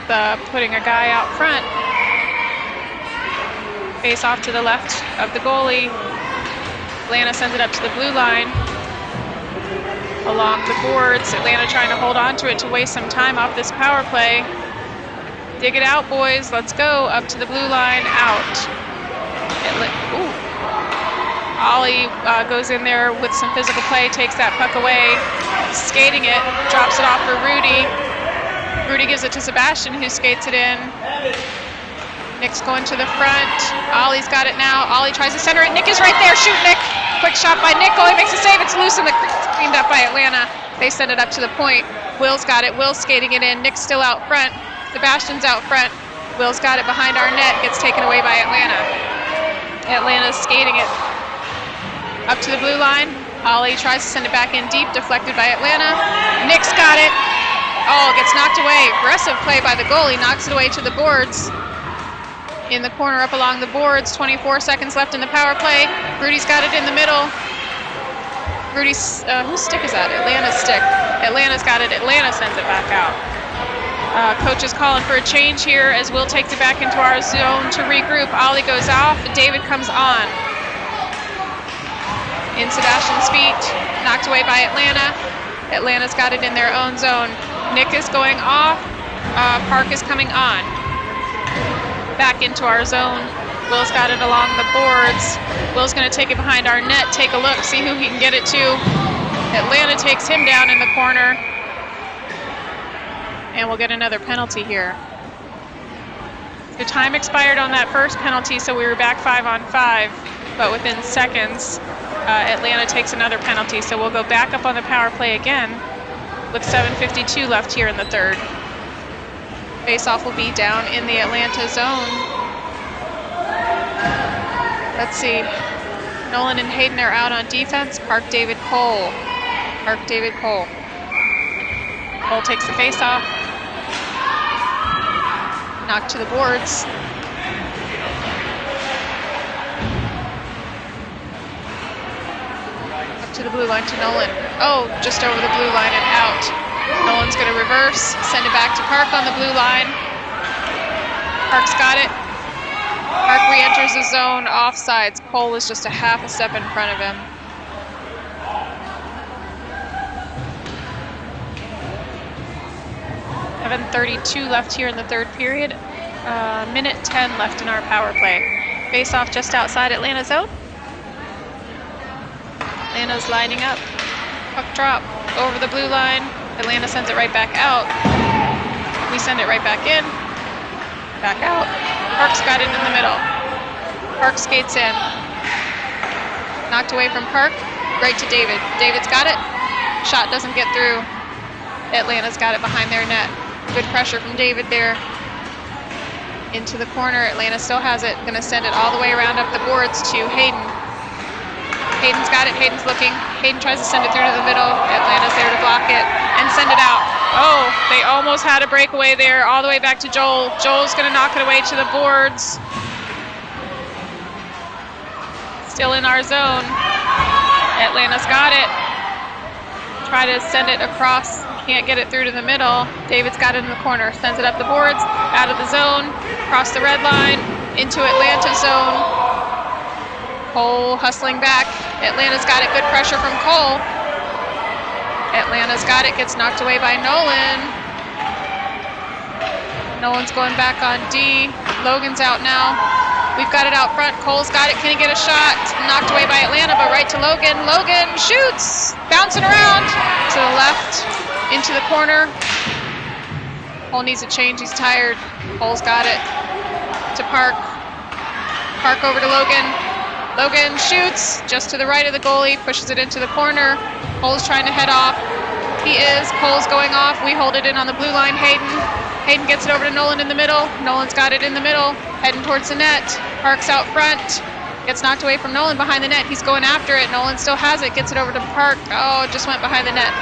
putting a guy out front. Face off to the left of the goalie. Atlanta sends it up to the blue line. Along the boards, Atlanta trying to hold on to it to waste some time off this power play. Dig it out, boys. Let's go. Up to the blue line, out. Ollie goes in there with some physical play, takes that puck away, skating it, drops it off for Rudy. Rudy gives it to Sebastian, who skates it in. Nick's going to the front. Ollie's got it now. Ollie tries to center it. Nick is right there. Shoot, Nick. Quick shot by Nick. Goalie makes a save. It's loose in the crease. Cleaned up by Atlanta. They send it up to the point. Will's got it. Will's skating it in. Nick's still out front. Sebastian's out front. Will's got it behind our net. Gets taken away by Atlanta. Atlanta's skating it up to the blue line. Ollie tries to send it back in deep. Deflected by Atlanta. Nick's got it. Oh, gets knocked away. Aggressive play by the goalie. Knocks it away to the boards. In the corner up along the boards. 24 seconds left in the power play. Rudy's got it in the middle. Rudy's, whose stick is that? Atlanta's stick. Atlanta's got it. Atlanta sends it back out. Coach is calling for a change here as Will takes it back into our zone to regroup. Ollie goes off. David comes on. In Sebastian's feet. Knocked away by Atlanta. Atlanta's got it in their own zone. Nick is going off. Park is coming on. Back into our zone. Will's got it along the boards. Will's going to take it behind our net, take a look, see who he can get it to. Atlanta takes him down in the corner. And we'll get another penalty here. The time expired on that first penalty, so we were back 5-on-5. But within seconds, Atlanta takes another penalty, so we'll go back up on the power play again with 7:52 left here in the third. Face-off will be down in the Atlanta zone. Let's see. Nolan and Hayden are out on defense. Park David Cole. Park David Cole. Cole takes the face-off. Knocked to the boards. Up to the blue line to Nolan. Oh, just over the blue line and out. Nolan's going to reverse, send it back to Park on the blue line. Park's got it. Park re-enters the zone, offsides. Cole is just a half a step in front of him. .32 left here in the third period. 1:10 left in our power play. Face-off just outside Atlanta zone. Atlanta's lining up. Puck drop over the blue line. Atlanta sends it right back out. We send it right back in. Back out. Park's got it in the middle. Park skates in. Knocked away from Park. Right to David. David's got it. Shot doesn't get through. Atlanta's got it behind their net. Good pressure from David there. Into the corner. Atlanta still has it. Gonna send it all the way around up the boards to Hayden. Hayden's got it. Hayden's looking. Hayden tries to send it through to the middle. Atlanta's there to block it and send it out. Oh, they almost had a breakaway there. All the way back to Joel. Joel's going to knock it away to the boards. Still in our zone. Atlanta's got it. Try to send it across. Can't get it through to the middle. David's got it in the corner. Sends it up the boards. Out of the zone. Across the red line. Into Atlanta zone. Cole hustling back. Atlanta's got it. Good pressure from Cole. Atlanta's got it. Gets knocked away by Nolan. Nolan's going back on D. Logan's out now. We've got it out front. Cole's got it. Can he get a shot? Knocked away by Atlanta, but right to Logan. Logan shoots. Bouncing around to the left. Into the corner. Cole needs a change. He's tired. Cole's got it. To Park. Park over to Logan. Logan shoots just to the right of the goalie, pushes it into the corner. Cole's trying to head off. He is. Cole's going off. We hold it in on the blue line. Hayden gets it over to Nolan in the middle. Nolan's got it in the middle, heading towards the net. Park's out front. Gets knocked away from Nolan behind the net. He's going after it. Nolan still has it. Gets it over to Park. Oh, it just went behind the net.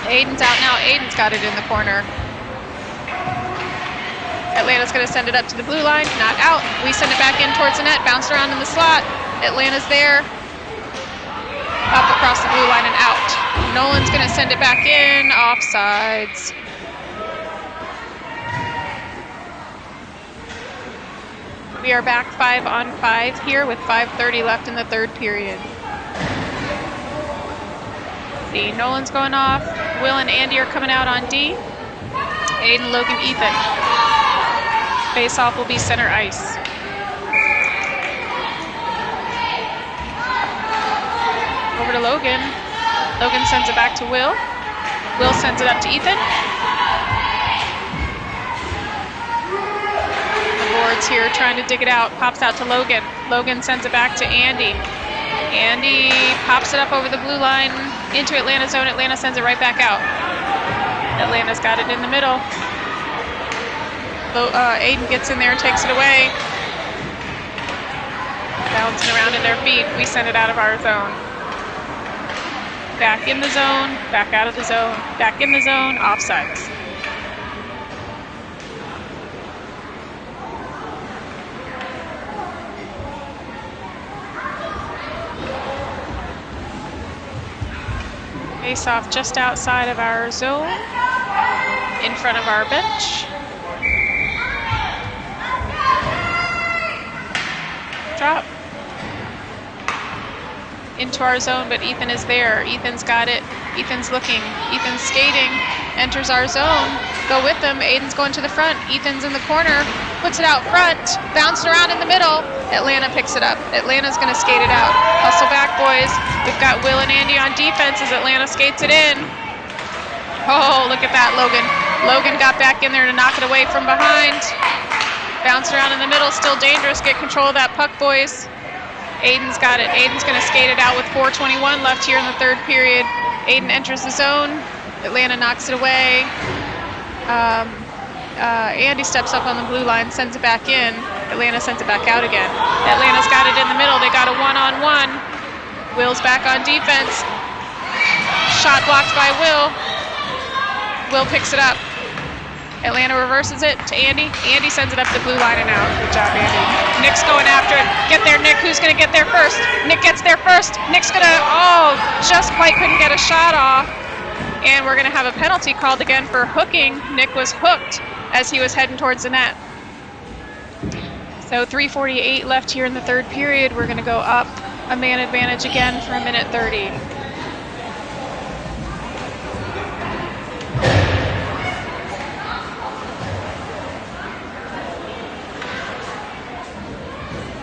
Aiden's out now. Aiden's got it in the corner. Atlanta's going to send it up to the blue line. Not out. We send it back in towards the net. Bounced around in the slot. Atlanta's there. Up across the blue line and out. Nolan's going to send it back in. Offsides. We are back 5-on-5 here with 5:30 left in the third period. See, Nolan's going off. Will and Andy are coming out on D. Aiden, Logan, Ethan. Face-off will be center ice. Over to Logan. Logan sends it back to Will. Will sends it up to Ethan. The board's here trying to dig it out. Pops out to Logan. Logan sends it back to Andy. Andy pops it up over the blue line into Atlanta zone. Atlanta sends it right back out. Atlanta's got it in the middle. Aiden gets in there, takes it away. Bouncing around in their feet. We send it out of our zone. Back in the zone, back out of the zone, back in the zone, offsides. Face off just outside of our zone, in front of our bench. Drop into our zone, but Ethan is there. Ethan's got it. Ethan's looking. Ethan's skating. Enters our zone. Go with him. Aiden's going to the front. Ethan's in the corner. Puts it out front. Bounced around in the middle. Atlanta picks it up. Atlanta's going to skate it out. Hustle back, boys. We've got Will and Andy on defense as Atlanta skates it in. Oh, look at that, Logan. Logan got back in there to knock it away from behind. Bounced around in the middle. Still dangerous. Get control of that puck, boys. Aiden's got it. Aiden's going to skate it out with 4:21 left here in the third period. Aiden enters the zone. Atlanta knocks it away. Andy steps up on the blue line, sends it back in. Atlanta sends it back out again. Atlanta's got it in the middle. They got a one-on-one. Will's back on defense. Shot blocked by Will. Will picks it up. Atlanta reverses it to Andy. Andy sends it up the blue line and out. Good job, Andy. Nick's going after it. Get there, Nick. Who's going to get there first? Nick gets there first. Nick's going to, just quite couldn't get a shot off. And we're going to have a penalty called again for hooking. Nick was hooked as he was heading towards the net. So 3:48 left here in the third period. We're going to go up a man advantage again for 1:30.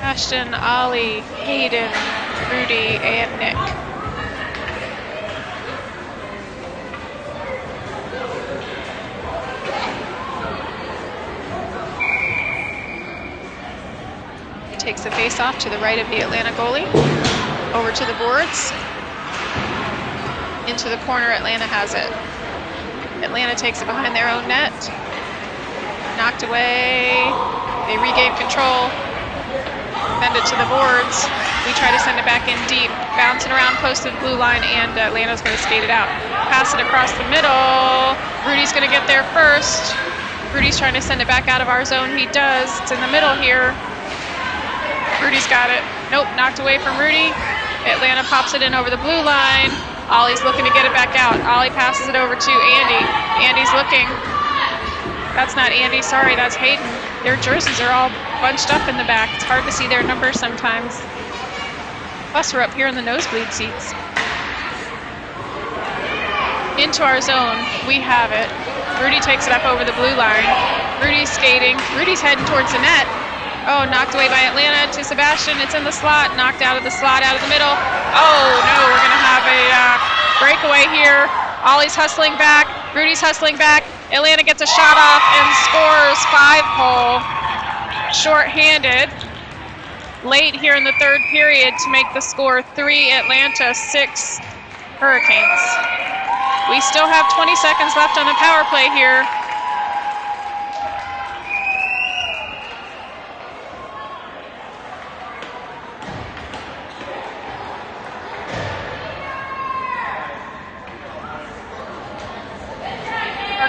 Ashton, Ollie, Hayden, Rudy, and Nick. He takes the face-off to the right of the Atlanta goalie. Over to the boards. Into the corner, Atlanta has it. Atlanta takes it behind their own net. Knocked away. They regain control. Send it to the boards. We try to send it back in deep. Bouncing around close to the blue line, and Atlanta's going to skate it out. Pass it across the middle. Rudy's going to get there first. Rudy's trying to send it back out of our zone. He does. It's in the middle here. Rudy's got it. Nope, knocked away from Rudy. Atlanta pops it in over the blue line. Ollie's looking to get it back out. Ollie passes it over to Andy. Andy's looking. That's not Andy, sorry, that's Hayden. Their jerseys are all bunched up in the back. It's hard to see their numbers sometimes. Plus, we're up here in the nosebleed seats. Into our zone, we have it. Rudy takes it up over the blue line. Rudy's skating. Rudy's heading towards the net. Oh, knocked away by Atlanta to Sebastian. It's in the slot. Knocked out of the slot, out of the middle. Oh, no, we're going to have a breakaway here. Ollie's hustling back. Rudy's hustling back. Atlanta gets a shot off and scores 5-hole. Short-handed. late here in the third period to make the score 3 Atlanta, 6 Hurricanes. We still have 20 seconds left on the power play here.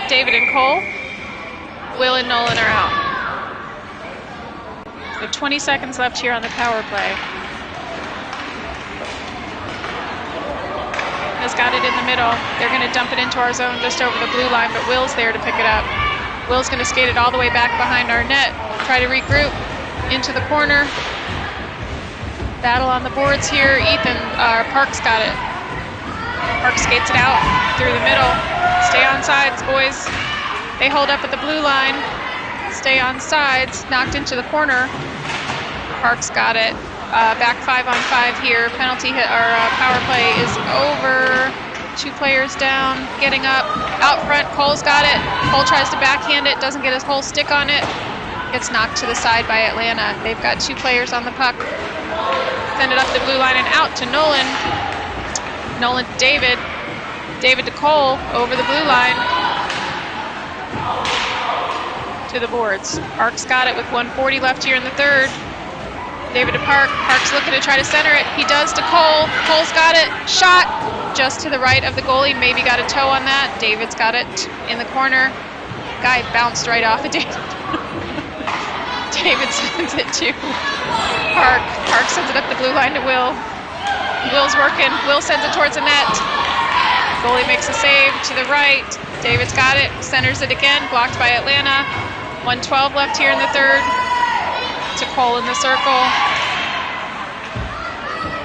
David and Cole. Will and Nolan are out. So 20 seconds left here on the power play. Has got it in the middle. They're going to dump it into our zone just over the blue line, but Will's there to pick it up. Will's going to skate it all the way back behind our net. Try to regroup into the corner. Battle on the boards here. Park's got it. Park skates it out through the middle. Stay on sides, boys. They hold up at the blue line. Stay on sides. Knocked into the corner. Park's got it. Back 5-on-5 here. Penalty hit. Our power play is over. 2 players down. Getting up. Out front, Cole's got it. Cole tries to backhand it. Doesn't get his whole stick on it. Gets knocked to the side by Atlanta. They've got 2 players on the puck. Send it up the blue line and out to Nolan. Nolan to David. David to Cole over the blue line to the boards. Park's got it with 1:40 left here in the third. David to Park. Park's looking to try to center it. He does to Cole. Cole's got it. Shot just to the right of the goalie. Maybe got a toe on that. David's got it in the corner. Guy bounced right off of David. David sends it to Park. Park sends it up the blue line to Will. Will's working. Will sends it towards the net. Goalie makes a save to the right. David's got it. Centers it again. Blocked by Atlanta. 1:12 left here in the third. To Cole in the circle.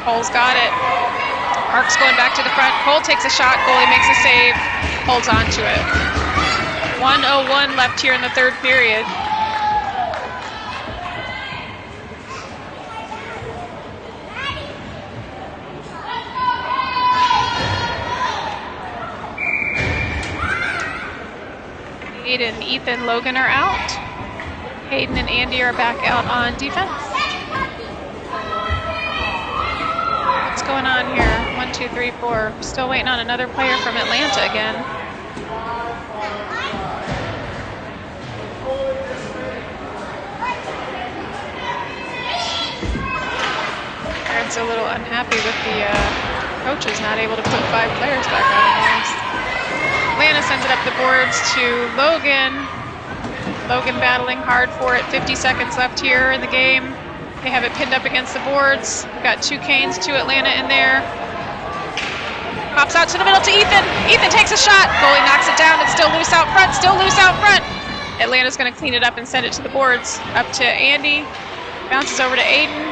Cole's got it. Park's going back to the front. Cole takes a shot. Goalie makes a save. Holds on to it. 1:01 left here in the third period. Hayden, Ethan, Logan are out. Hayden and Andy are back out on defense. What's going on here? 1, 2, 3, 4. Still waiting on another player from Atlanta again. Parents are a little unhappy with the coaches not able to put 5 players back on the ice. Atlanta sends it up the boards to Logan. Logan battling hard for it. 50 seconds left here in the game. They have it pinned up against the boards. We've got 2 Canes, 2 Atlanta in there. Pops out to the middle to Ethan. Ethan takes a shot. Goalie knocks it down. It's still loose out front. Still loose out front. Atlanta's going to clean it up and send it to the boards. Up to Andy. Bounces over to Aiden.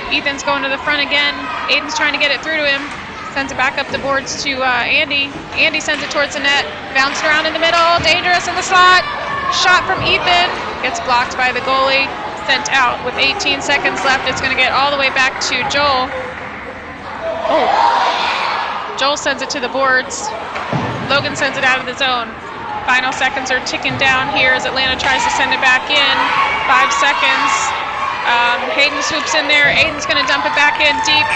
Ethan's going to the front again. Aiden's trying to get it through to him. Sends it back up the boards to Andy. Andy sends it towards the net. Bounced around in the middle. Dangerous in the slot. Shot from Ethan. Gets blocked by the goalie. Sent out with 18 seconds left. It's going to get all the way back to Joel. Oh. Joel sends it to the boards. Logan sends it out of the zone. Final seconds are ticking down here as Atlanta tries to send it back in. 5 seconds. Hayden swoops in there. Aiden's going to dump it back in deep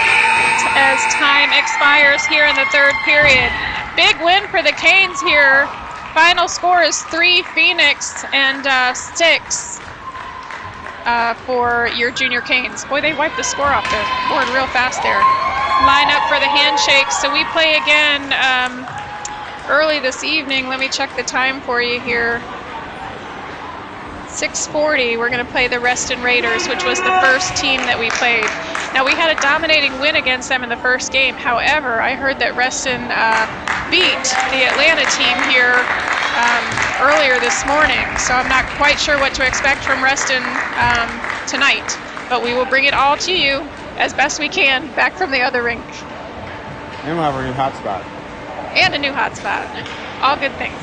as time expires here in the third period. Big win for the Canes here. Final score is 3 Phoenix and 6 for your junior Canes. Boy, they wiped the score off the board real fast there. Line up for the handshakes. So we play again early this evening. Let me check the time for you here. 6:40, we're going to play the Reston Raiders, which was the first team that we played. Now, we had a dominating win against them in the first game. However, I heard that Reston beat the Atlanta team here earlier this morning. So I'm not quite sure what to expect from Reston tonight. But we will bring it all to you as best we can back from the other rink.
And we'll have a new hotspot.
And a new hotspot. All good things.